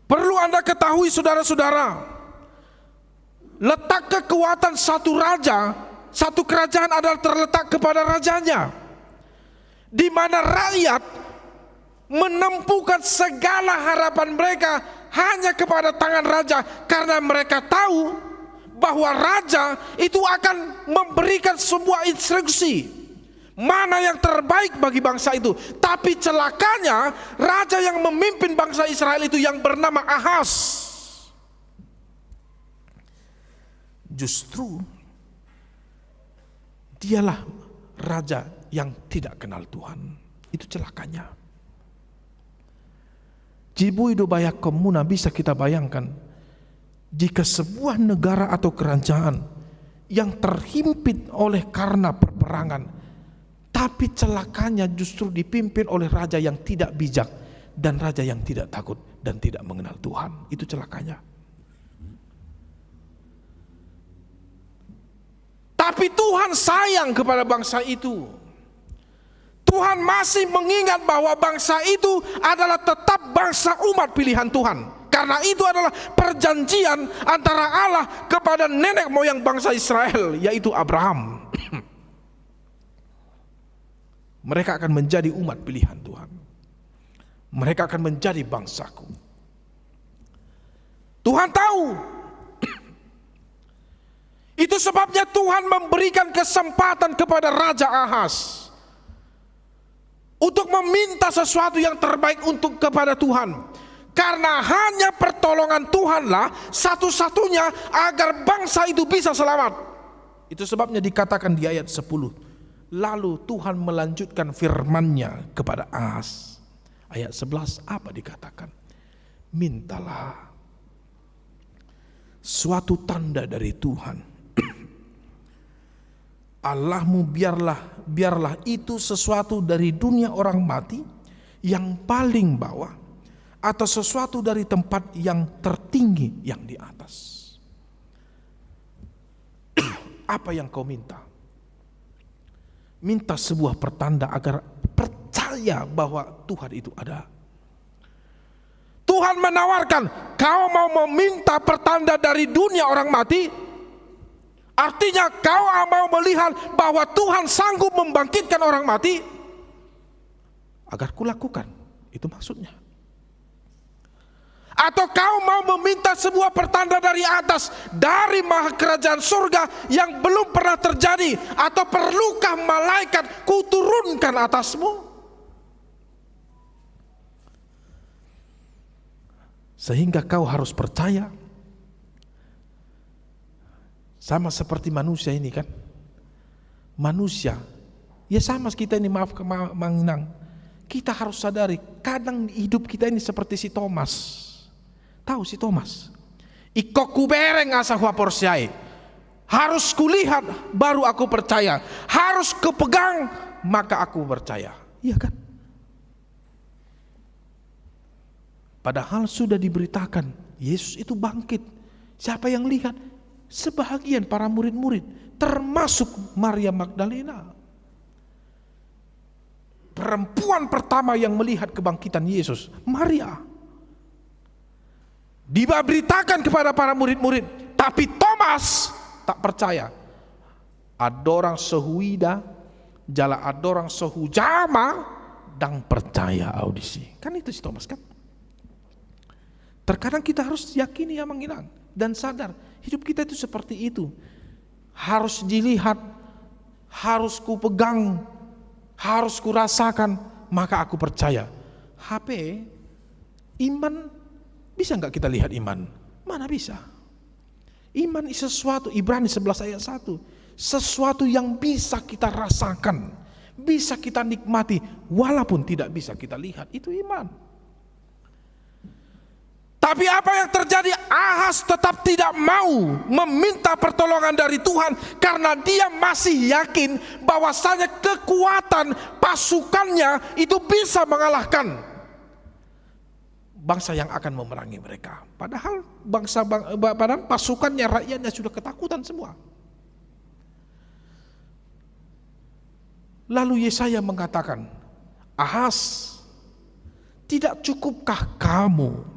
Perlu Anda ketahui saudara-saudara, letak kekuatan satu raja, satu kerajaan adalah terletak kepada rajanya, di mana rakyat menempuhkan segala harapan mereka hanya kepada tangan raja, karena mereka tahu bahwa raja itu akan memberikan sebuah instruksi mana yang terbaik bagi bangsa itu. Tapi celakanya raja yang memimpin bangsa Israel itu yang bernama Ahaz, justru dialah raja yang tidak kenal Tuhan. Itu celakanya. Jibuido bayak komuna, bisa kita bayangkan jika sebuah negara atau kerajaan yang terhimpit oleh karena perperangan, tapi celakanya justru dipimpin oleh raja yang tidak bijak dan raja yang tidak takut dan tidak mengenal Tuhan. Itu celakanya. Tapi Tuhan sayang kepada bangsa itu. Tuhan masih mengingat bahwa bangsa itu adalah tetap bangsa umat pilihan Tuhan. Karena itu adalah perjanjian antara Allah kepada nenek moyang bangsa Israel, yaitu Abraham. Mereka akan menjadi umat pilihan Tuhan. Mereka akan menjadi bangsaku. Tuhan tahu. Itu sebabnya Tuhan memberikan kesempatan kepada Raja Ahaz untuk meminta sesuatu yang terbaik untuk kepada Tuhan. Karena hanya pertolongan Tuhanlah satu-satunya agar bangsa itu bisa selamat. Itu sebabnya dikatakan di ayat 10. Lalu Tuhan melanjutkan firman-Nya kepada Ahaz. Ayat 11 apa dikatakan? Mintalah suatu tanda dari Tuhan. Allahmu biarlah itu sesuatu dari dunia orang mati yang paling bawah, atau sesuatu dari tempat yang tertinggi yang di atas. Apa yang kau minta? Minta sebuah pertanda agar percaya bahwa Tuhan itu ada. Tuhan menawarkan, kau mau meminta pertanda dari dunia orang mati? Artinya kau mau melihat bahwa Tuhan sanggup membangkitkan orang mati? Agar kulakukan, itu maksudnya. Atau kau mau meminta sebuah pertanda dari atas, dari kerajaan surga yang belum pernah terjadi? Atau perlukah malaikat kuturunkan atasmu? Sehingga kau harus percaya. Sama seperti manusia ini kan. Manusia, ya sama kita ini, maaf Manginang. Kita harus sadari, kadang hidup kita ini seperti si Thomas. Tahu si Thomas? Iko kubereng asa hua porsiai. Harus kulihat baru aku percaya. Harus kupegang maka aku percaya. Iya kan? Padahal sudah diberitakan Yesus itu bangkit. Siapa yang lihat? Sebahagian para murid-murid, termasuk Maria Magdalena. Perempuan pertama yang melihat kebangkitan Yesus, Maria. Diberitakan kepada para murid-murid, tapi Thomas tak percaya. Adorang sehuida, jala adorang sehujama, dan percaya audisi. Kan itu si Thomas kan? Terkadang kita harus yakini yang menghilang dan sadar hidup kita itu seperti itu. Harus dilihat, harus kupegang, harus kurasakan, maka aku percaya. HP, iman. Bisa enggak kita lihat iman? Mana bisa? Iman itu sesuatu, Ibrani 11 ayat 1. Sesuatu yang bisa kita rasakan, bisa kita nikmati walaupun tidak bisa kita lihat. Itu iman. Tapi apa yang terjadi? Ahas tetap tidak mau meminta pertolongan dari Tuhan karena dia masih yakin bahwasanya kekuatan pasukannya itu bisa mengalahkan bangsa yang akan memerangi mereka. Padahal padahal pasukannya, rakyatnya sudah ketakutan semua. Lalu Yesaya mengatakan, Ahas, tidak cukupkah kamu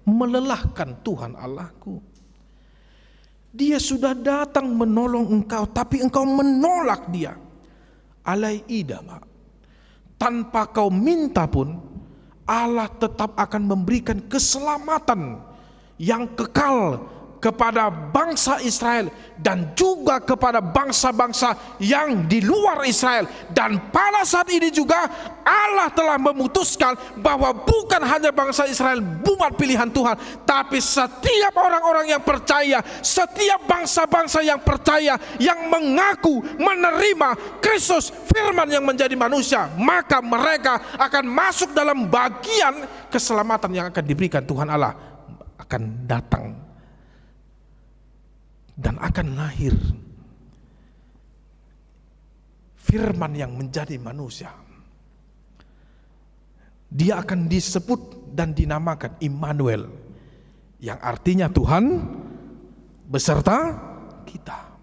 melelahkan Tuhan Allahku? Dia sudah datang menolong engkau, tapi engkau menolak dia. Alai idama, tanpa kau minta pun Allah tetap akan memberikan keselamatan yang kekal kepada bangsa Israel dan juga kepada bangsa-bangsa yang di luar Israel. Dan pada saat ini juga Allah telah memutuskan bahwa bukan hanya bangsa Israel umat pilihan Tuhan, tapi setiap orang-orang yang percaya, setiap bangsa-bangsa yang percaya, yang mengaku menerima Kristus firman yang menjadi manusia, maka mereka akan masuk dalam bagian keselamatan yang akan diberikan Tuhan Allah. Akan datang dan akan lahir firman yang menjadi manusia. Dia akan disebut dan dinamakan Immanuel, yang artinya Tuhan beserta kita.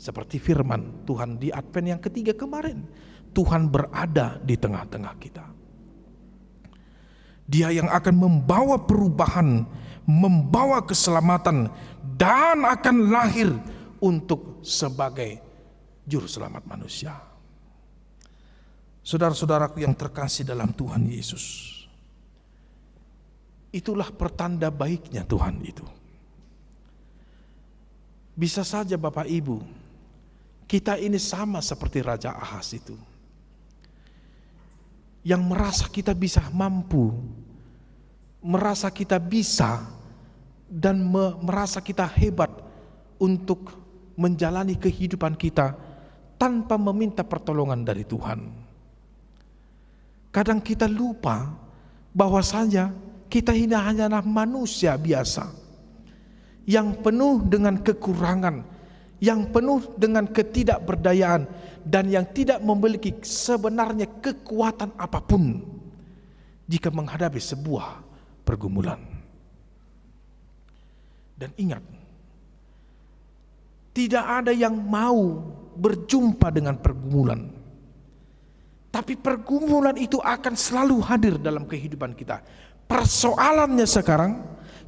Seperti firman Tuhan di Advent yang ketiga kemarin, Tuhan berada di tengah-tengah kita. Dia yang akan membawa perubahan, membawa keselamatan, dan akan lahir untuk sebagai juru selamat manusia. Saudara-saudaraku yang terkasih dalam Tuhan Yesus, itulah pertanda baiknya Tuhan itu. Bisa saja Bapak Ibu, kita ini sama seperti Raja Ahas itu, yang merasa kita bisa mampu, merasa kita bisa, dan merasa kita hebat untuk menjalani kehidupan kita tanpa meminta pertolongan dari Tuhan. Kadang kita lupa bahwasanya kita ini hanyalah manusia biasa yang penuh dengan kekurangan, yang penuh dengan ketidakberdayaan, dan yang tidak memiliki sebenarnya kekuatan apapun jika menghadapi sebuah pergumulan. Dan ingat, tidak ada yang mau berjumpa dengan pergumulan, tapi pergumulan itu akan selalu hadir dalam kehidupan kita. Persoalannya sekarang,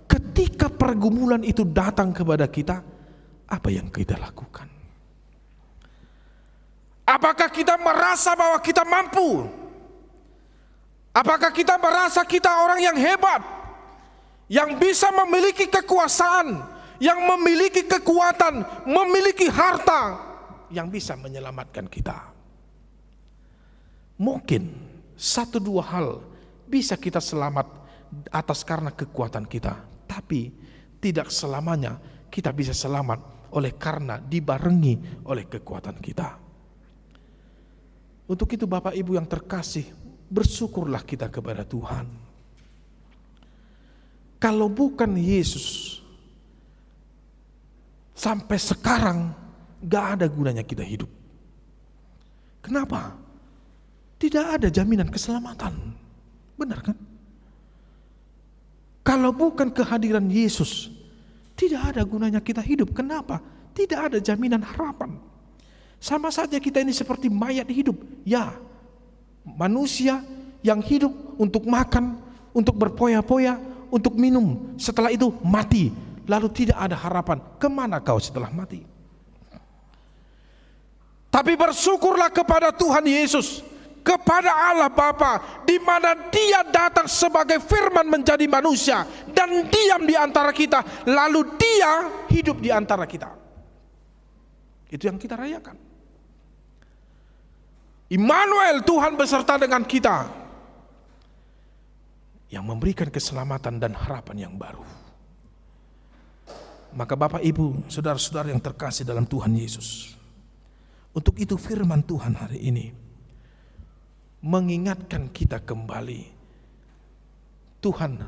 ketika pergumulan itu datang kepada kita, apa yang kita lakukan? Apakah kita merasa bahwa kita mampu? Apakah kita merasa kita orang yang hebat, yang bisa memiliki kekuasaan, yang memiliki kekuatan, memiliki harta, yang bisa menyelamatkan kita? Mungkin satu dua hal bisa kita selamat atas karena kekuatan kita, tapi tidak selamanya kita bisa selamat oleh karena dibarengi oleh kekuatan kita. Untuk itu Bapak Ibu yang terkasih, bersyukurlah kita kepada Tuhan. Kalau bukan Yesus, sampai sekarang gak ada gunanya kita hidup. Kenapa? Tidak ada jaminan keselamatan. Benar kan? Kalau bukan kehadiran Yesus, tidak ada gunanya kita hidup. Kenapa? Tidak ada jaminan harapan. Sama saja kita ini seperti mayat hidup. Ya, manusia yang hidup untuk makan, untuk berpoya-poya, untuk minum, setelah itu mati, lalu tidak ada harapan. Kemana kau setelah mati? Tapi bersyukurlah kepada Tuhan Yesus, kepada Allah Bapa, di mana Dia datang sebagai firman menjadi manusia dan diam di antara kita, lalu Dia hidup di antara kita. Itu yang kita rayakan. Immanuel, Tuhan beserta dengan kita, yang memberikan keselamatan dan harapan yang baru. Maka Bapak Ibu, saudara-saudara yang terkasih dalam Tuhan Yesus, Untuk itu firman Tuhan hari ini mengingatkan kita kembali, Tuhan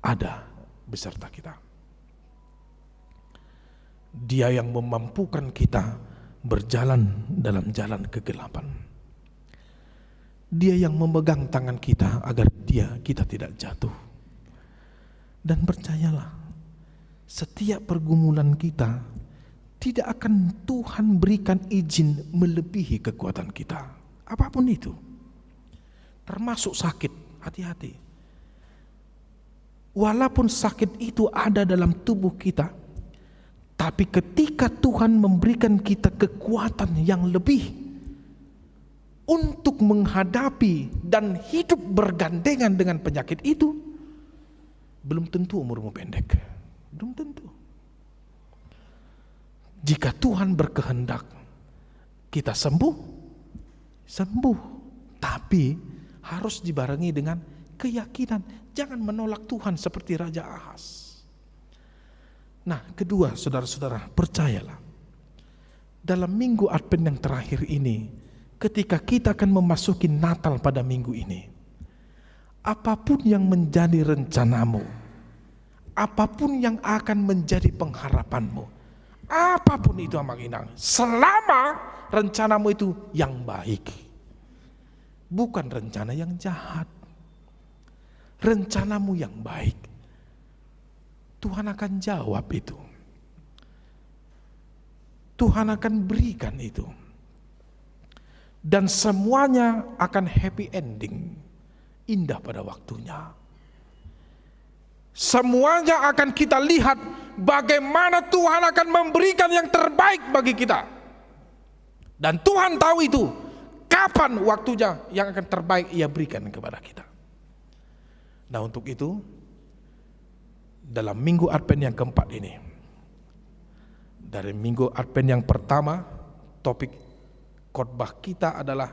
ada beserta kita. Dia yang memampukan kita berjalan dalam jalan kegelapan. Dia yang memegang tangan kita agar kita tidak jatuh. Dan percayalah, setiap pergumulan kita tidak akan Tuhan berikan izin melebihi kekuatan kita. Apapun itu. Termasuk sakit, hati-hati. Walaupun sakit itu ada dalam tubuh kita, tapi ketika Tuhan memberikan kita kekuatan yang lebih untuk menghadapi dan hidup bergandengan dengan penyakit itu, belum tentu umurmu pendek. Belum tentu. Jika Tuhan berkehendak kita sembuh, tapi harus dibarengi dengan keyakinan. Jangan menolak Tuhan seperti Raja Ahas. Nah, kedua, saudara-saudara, percayalah, dalam minggu Advent yang terakhir ini, ketika kita akan memasuki Natal pada minggu ini, apapun yang menjadi rencanamu, apapun yang akan menjadi pengharapanmu, apapun itu Amak Inang, selama rencanamu itu yang baik, bukan rencana yang jahat, rencanamu yang baik, Tuhan akan jawab itu. Tuhan akan berikan itu. Dan semuanya akan happy ending, indah pada waktunya. Semuanya akan kita lihat bagaimana Tuhan akan memberikan yang terbaik bagi kita. Dan Tuhan tahu itu, kapan waktunya yang akan terbaik Ia berikan kepada kita. Nah, untuk itu, dalam minggu Advent yang keempat ini, dari minggu Advent yang pertama, topik khotbah kita adalah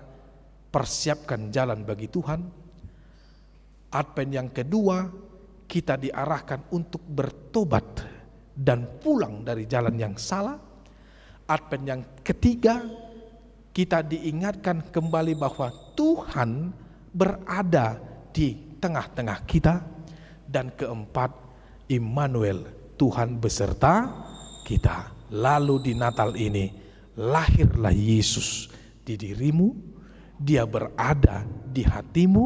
persiapkan jalan bagi Tuhan. Advent yang kedua, kita diarahkan untuk bertobat dan pulang dari jalan yang salah. Advent yang ketiga, kita diingatkan kembali bahwa Tuhan berada di tengah-tengah kita. Dan keempat, Immanuel, Tuhan beserta kita. Lalu di Natal ini lahirlah Yesus di dirimu, Dia berada di hatimu,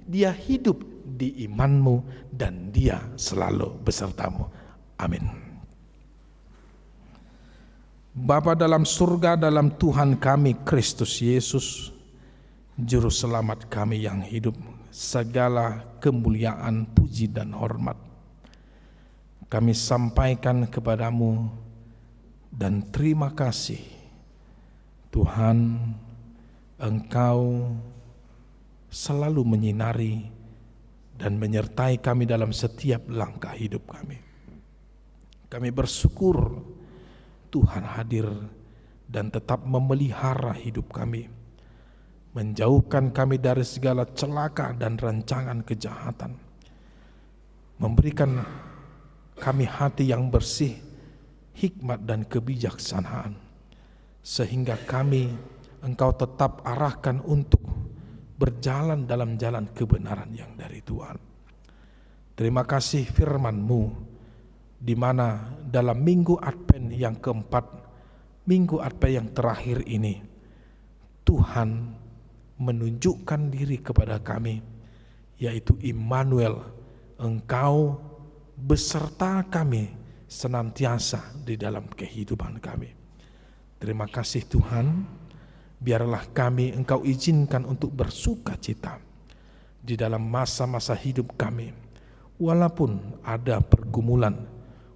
Dia hidup di imanmu, dan Dia selalu besertamu. Amin. Bapa dalam surga, dalam Tuhan kami Kristus Yesus, Juru Selamat kami yang hidup, segala kemuliaan, puji dan hormat kami sampaikan kepadamu, dan terima kasih Tuhan, Engkau selalu menyinari dan menyertai kami dalam setiap langkah hidup kami. Kami bersyukur Tuhan hadir dan tetap memelihara hidup kami, menjauhkan kami dari segala celaka dan rancangan kejahatan, memberikan kami hati yang bersih, hikmat dan kebijaksanaan, sehingga kami Engkau tetap arahkan untuk berjalan dalam jalan kebenaran yang dari Tuhan. Terima kasih firman-Mu, di mana dalam minggu Advent yang keempat, minggu Advent yang terakhir ini, Tuhan menunjukkan diri kepada kami, yaitu Immanuel, Engkau beserta kami senantiasa di dalam kehidupan kami. Terima kasih Tuhan, biarlah kami Engkau izinkan untuk bersuka cita di dalam masa-masa hidup kami. Walaupun ada pergumulan,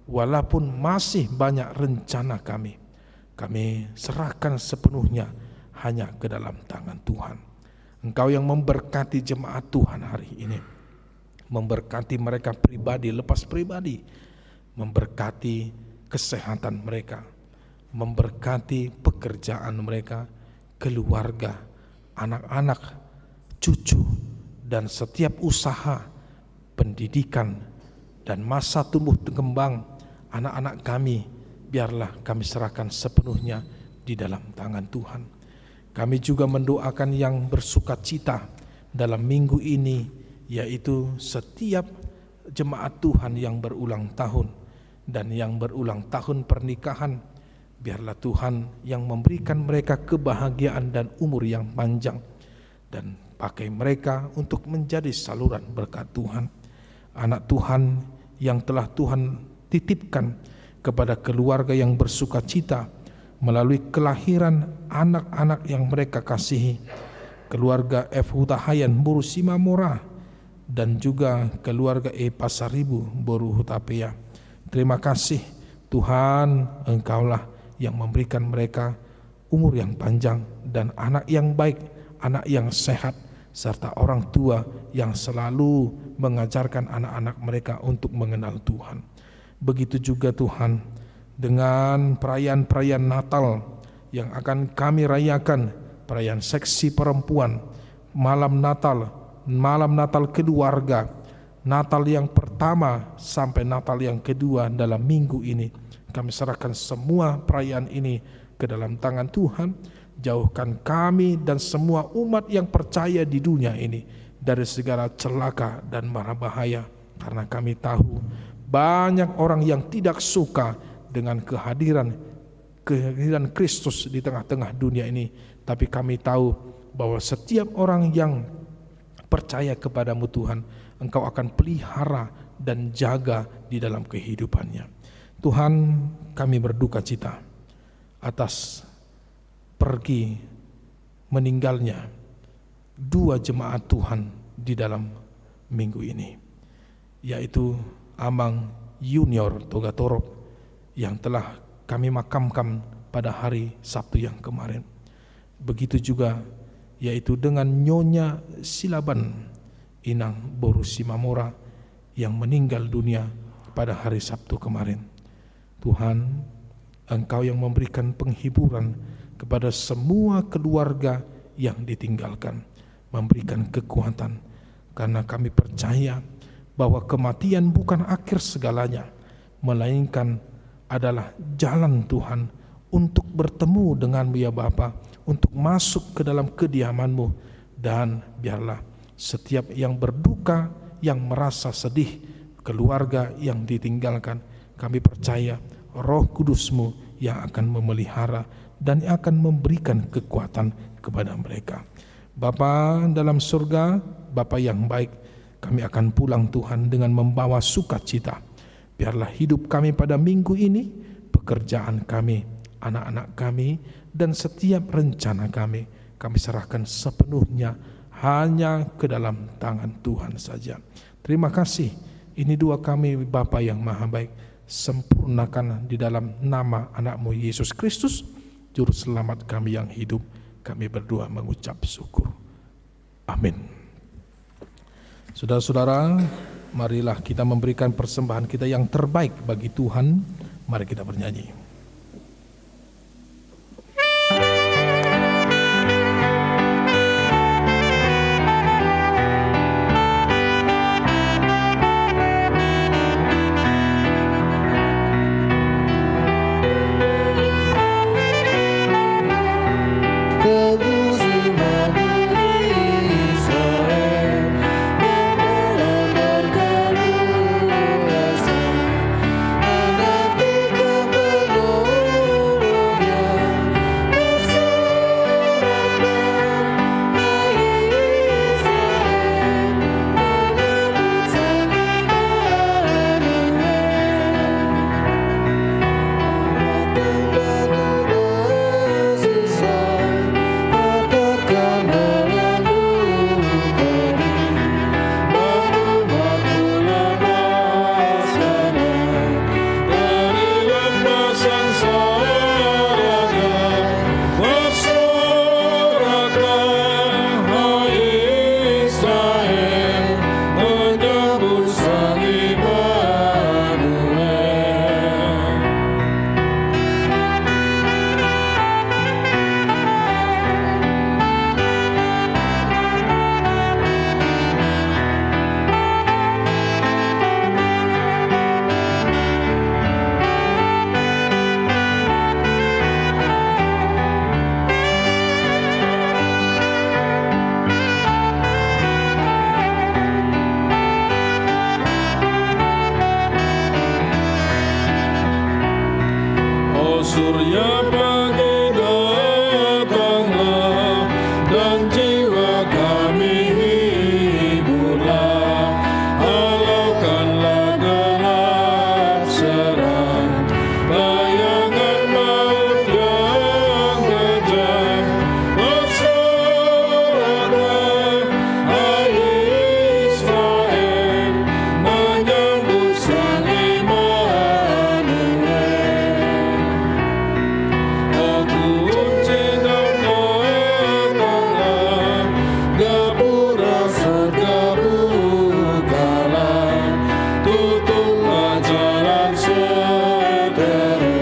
walaupun masih banyak rencana kami serahkan sepenuhnya hanya ke dalam tangan Tuhan. Engkau yang memberkati jemaat Tuhan hari ini, memberkati mereka pribadi, lepas pribadi, memberkati kesehatan mereka, memberkati pekerjaan mereka, keluarga, anak-anak, cucu, dan setiap usaha, pendidikan, dan masa tumbuh kembang anak-anak kami, biarlah kami serahkan sepenuhnya di dalam tangan Tuhan. Kami juga mendoakan yang bersukacita dalam minggu ini, yaitu setiap jemaat Tuhan yang berulang tahun dan yang berulang tahun pernikahan. Biarlah Tuhan yang memberikan mereka kebahagiaan dan umur yang panjang, dan pakai mereka untuk menjadi saluran berkat Tuhan. Anak Tuhan yang telah Tuhan titipkan kepada keluarga yang bersukacita melalui kelahiran anak-anak yang mereka kasihi, keluarga F. Hutahayan Boru Simamora dan juga keluarga E. Pasaribu Boru Hutapea. Terima kasih Tuhan, Engkaulah yang memberikan mereka umur yang panjang dan anak yang baik, anak yang sehat, serta orang tua yang selalu mengajarkan anak-anak mereka untuk mengenal Tuhan. Begitu juga Tuhan dengan perayaan-perayaan Natal yang akan kami rayakan, perayaan seksi perempuan, malam Natal keluarga, Natal yang pertama sampai Natal yang kedua dalam minggu ini. Kami serahkan semua perayaan ini ke dalam tangan Tuhan. Jauhkan kami dan semua umat yang percaya di dunia ini dari segala celaka dan mara bahaya, karena kami tahu banyak orang yang tidak suka dengan kehadiran Kristus di tengah-tengah dunia ini. Tapi kami tahu bahwa setiap orang yang percaya kepadamu Tuhan, Engkau akan pelihara dan jaga di dalam kehidupannya. Tuhan, kami berduka cita atas pergi meninggalnya 2 jemaat Tuhan di dalam minggu ini, yaitu Amang Junior Togatorop yang telah kami makamkan pada hari Sabtu yang kemarin. Begitu juga yaitu dengan Nyonya Silaban Inang Boru Simamora yang meninggal dunia pada hari Sabtu kemarin. Tuhan, Engkau yang memberikan penghiburan kepada semua keluarga yang ditinggalkan, memberikan kekuatan, karena kami percaya bahwa kematian bukan akhir segalanya, melainkan adalah jalan Tuhan untuk bertemu dengan-Mu ya Bapa, untuk masuk ke dalam kediaman-Mu. Dan biarlah setiap yang berduka, yang merasa sedih, keluarga yang ditinggalkan, kami percaya Roh Kudus-Mu yang akan memelihara dan akan memberikan kekuatan kepada mereka. Bapa dalam surga, Bapa yang baik, kami akan pulang Tuhan dengan membawa sukacita. Biarlah hidup kami pada minggu ini, pekerjaan kami, anak-anak kami, dan setiap rencana kami serahkan sepenuhnya hanya ke dalam tangan Tuhan saja. Terima kasih, ini doa kami Bapa yang maha baik. Sempurnakan di dalam nama anak-Mu Yesus Kristus, Juru Selamat kami yang hidup. Kami berdoa mengucap syukur. Amin. Saudara-saudara, marilah kita memberikan persembahan kita yang terbaik bagi Tuhan. Mari kita bernyanyi. Kembali surya pagi datanglah, dan jiwa kami hiburlah. Halaukanlah gelap seram, bayangan maut yang kejam. Bersoraklah hai Israel, menyambut Sang Immanuel. Kunci dan datanglah, gapura surga bukalah, tutuplah jalan seteru,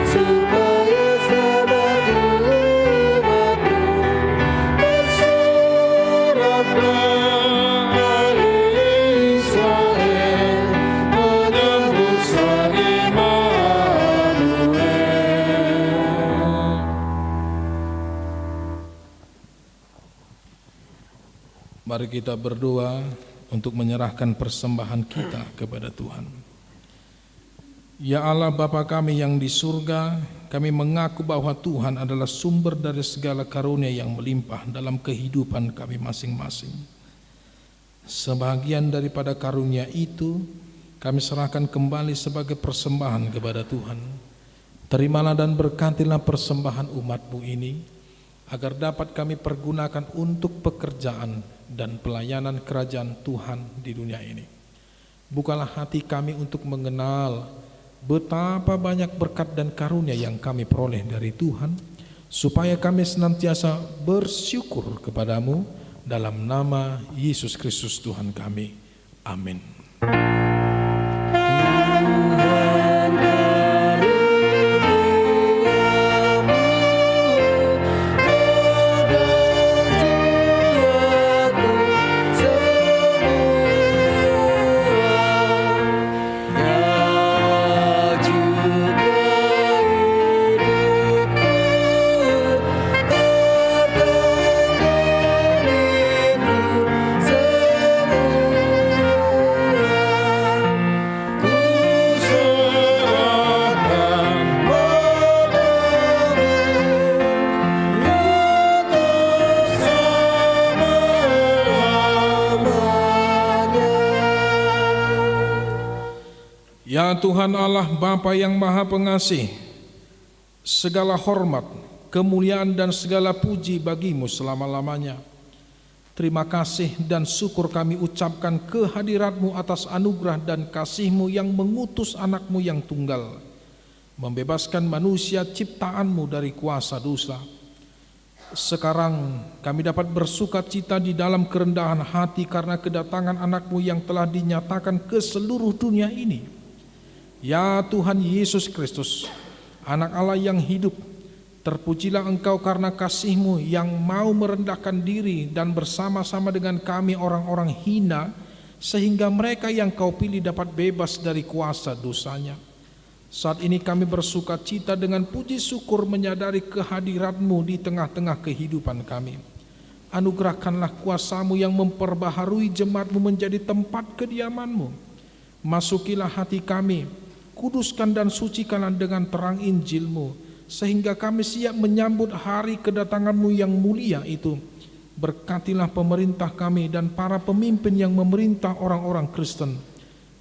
supaya selamat umatmu. Bersoraklah hai Israel, menyambut Sang Immanuel. Mari kita berdoa untuk menyerahkan persembahan kita kepada Tuhan. Ya Allah Bapa kami yang di surga, kami mengaku bahwa Tuhan adalah sumber dari segala karunia yang melimpah dalam kehidupan kami masing-masing. Sebagian daripada karunia itu kami serahkan kembali sebagai persembahan kepada Tuhan. Terimalah dan berkatilah persembahan umat-Mu ini, agar dapat kami pergunakan untuk pekerjaan dan pelayanan kerajaan Tuhan di dunia ini. Bukalah hati kami untuk mengenal betapa banyak berkat dan karunia yang kami peroleh dari Tuhan, supaya kami senantiasa bersyukur kepadamu, dalam nama Yesus Kristus Tuhan kami. Amin. Ya Tuhan Allah Bapa yang Maha Pengasih, segala hormat, kemuliaan dan segala puji bagimu selama-lamanya. Terima kasih dan syukur kami ucapkan kehadirat-Mu atas anugerah dan kasih-Mu yang mengutus anak-Mu yang tunggal, membebaskan manusia ciptaan-Mu dari kuasa dosa. Sekarang kami dapat bersuka cita di dalam kerendahan hati karena kedatangan anak-Mu yang telah dinyatakan ke seluruh dunia ini. Ya Tuhan Yesus Kristus, Anak Allah yang hidup, terpujilah Engkau karena kasih-Mu yang mau merendahkan diri dan bersama-sama dengan kami orang-orang hina, sehingga mereka yang Kau pilih dapat bebas dari kuasa dosanya. Saat ini kami bersuka cita dengan puji syukur menyadari kehadirat-Mu di tengah-tengah kehidupan kami. Anugerahkanlah kuasa-Mu yang memperbaharui jemaat-Mu menjadi tempat kediaman-Mu. Masukilah hati kami, kuduskan dan sucikanlah dengan terang Injil-Mu, sehingga kami siap menyambut hari kedatangan-Mu yang mulia itu. Berkatilah pemerintah kami dan para pemimpin yang memerintah orang-orang Kristen.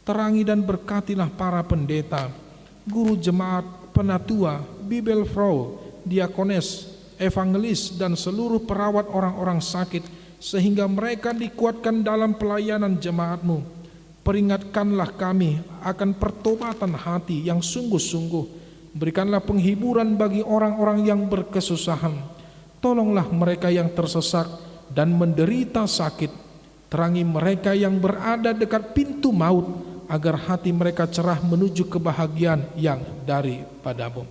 Terangi dan berkatilah para pendeta, guru jemaat, penatua, bibelfrau, diakones, evangelis, dan seluruh perawat orang-orang sakit, sehingga mereka dikuatkan dalam pelayanan jemaat-Mu. Peringatkanlah kami akan pertobatan hati yang sungguh-sungguh. Berikanlah penghiburan bagi orang-orang yang berkesusahan. Tolonglah mereka yang tersesat dan menderita sakit. Terangi mereka yang berada dekat pintu maut, agar hati mereka cerah menuju kebahagiaan yang daripada-Mu.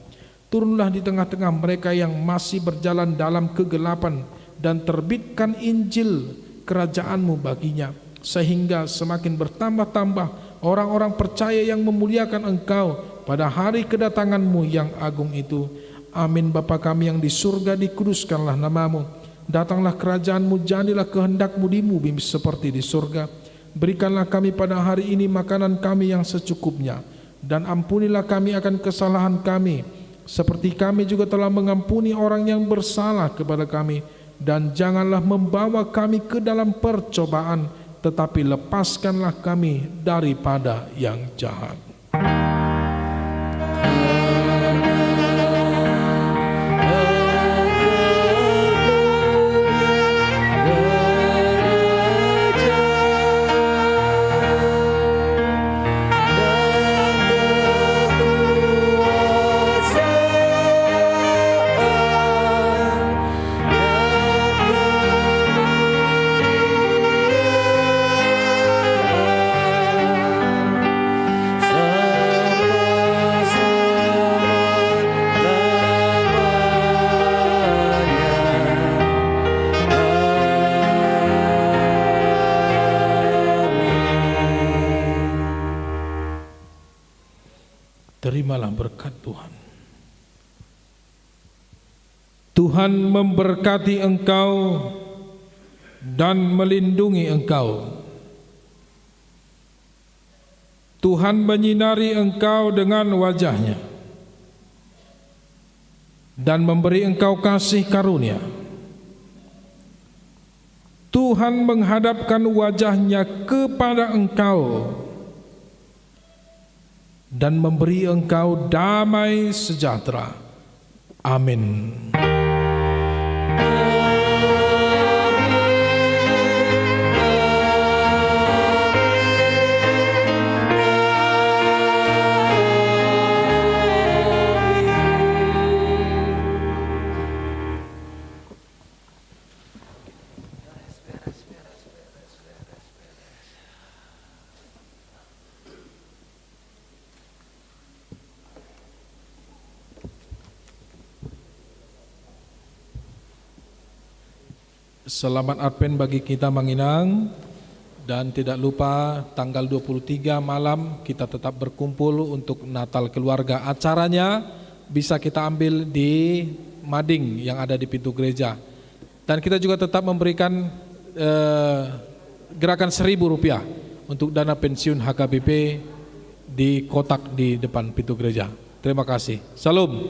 Turunlah di tengah-tengah mereka yang masih berjalan dalam kegelapan, dan terbitkan Injil kerajaan-Mu baginya, sehingga semakin bertambah-tambah orang-orang percaya yang memuliakan Engkau pada hari kedatangan-Mu yang agung itu. Amin. Bapa kami yang di surga, dikuduskanlah nama-Mu. Datanglah kerajaan-Mu, jadilah kehendak-Mu di bumi seperti di surga. Berikanlah kami pada hari ini makanan kami yang secukupnya, dan ampunilah kami akan kesalahan kami, seperti kami juga telah mengampuni orang yang bersalah kepada kami, dan janganlah membawa kami ke dalam percobaan, tetapi lepaskanlah kami daripada yang jahat. Terimalah berkat Tuhan. Tuhan memberkati engkau dan melindungi engkau. Tuhan menyinari engkau dengan wajah-Nya dan memberi engkau kasih karunia. Tuhan menghadapkan wajah-Nya kepada engkau dan memberi engkau damai sejahtera. Amin. Selamat Advent bagi kita Manginang, dan tidak lupa tanggal 23 malam kita tetap berkumpul untuk Natal keluarga. Acaranya bisa kita ambil di mading yang ada di pintu gereja, dan kita juga tetap memberikan gerakan Rp1.000 untuk dana pensiun HKBP di kotak di depan pintu gereja. Terima kasih. Salam.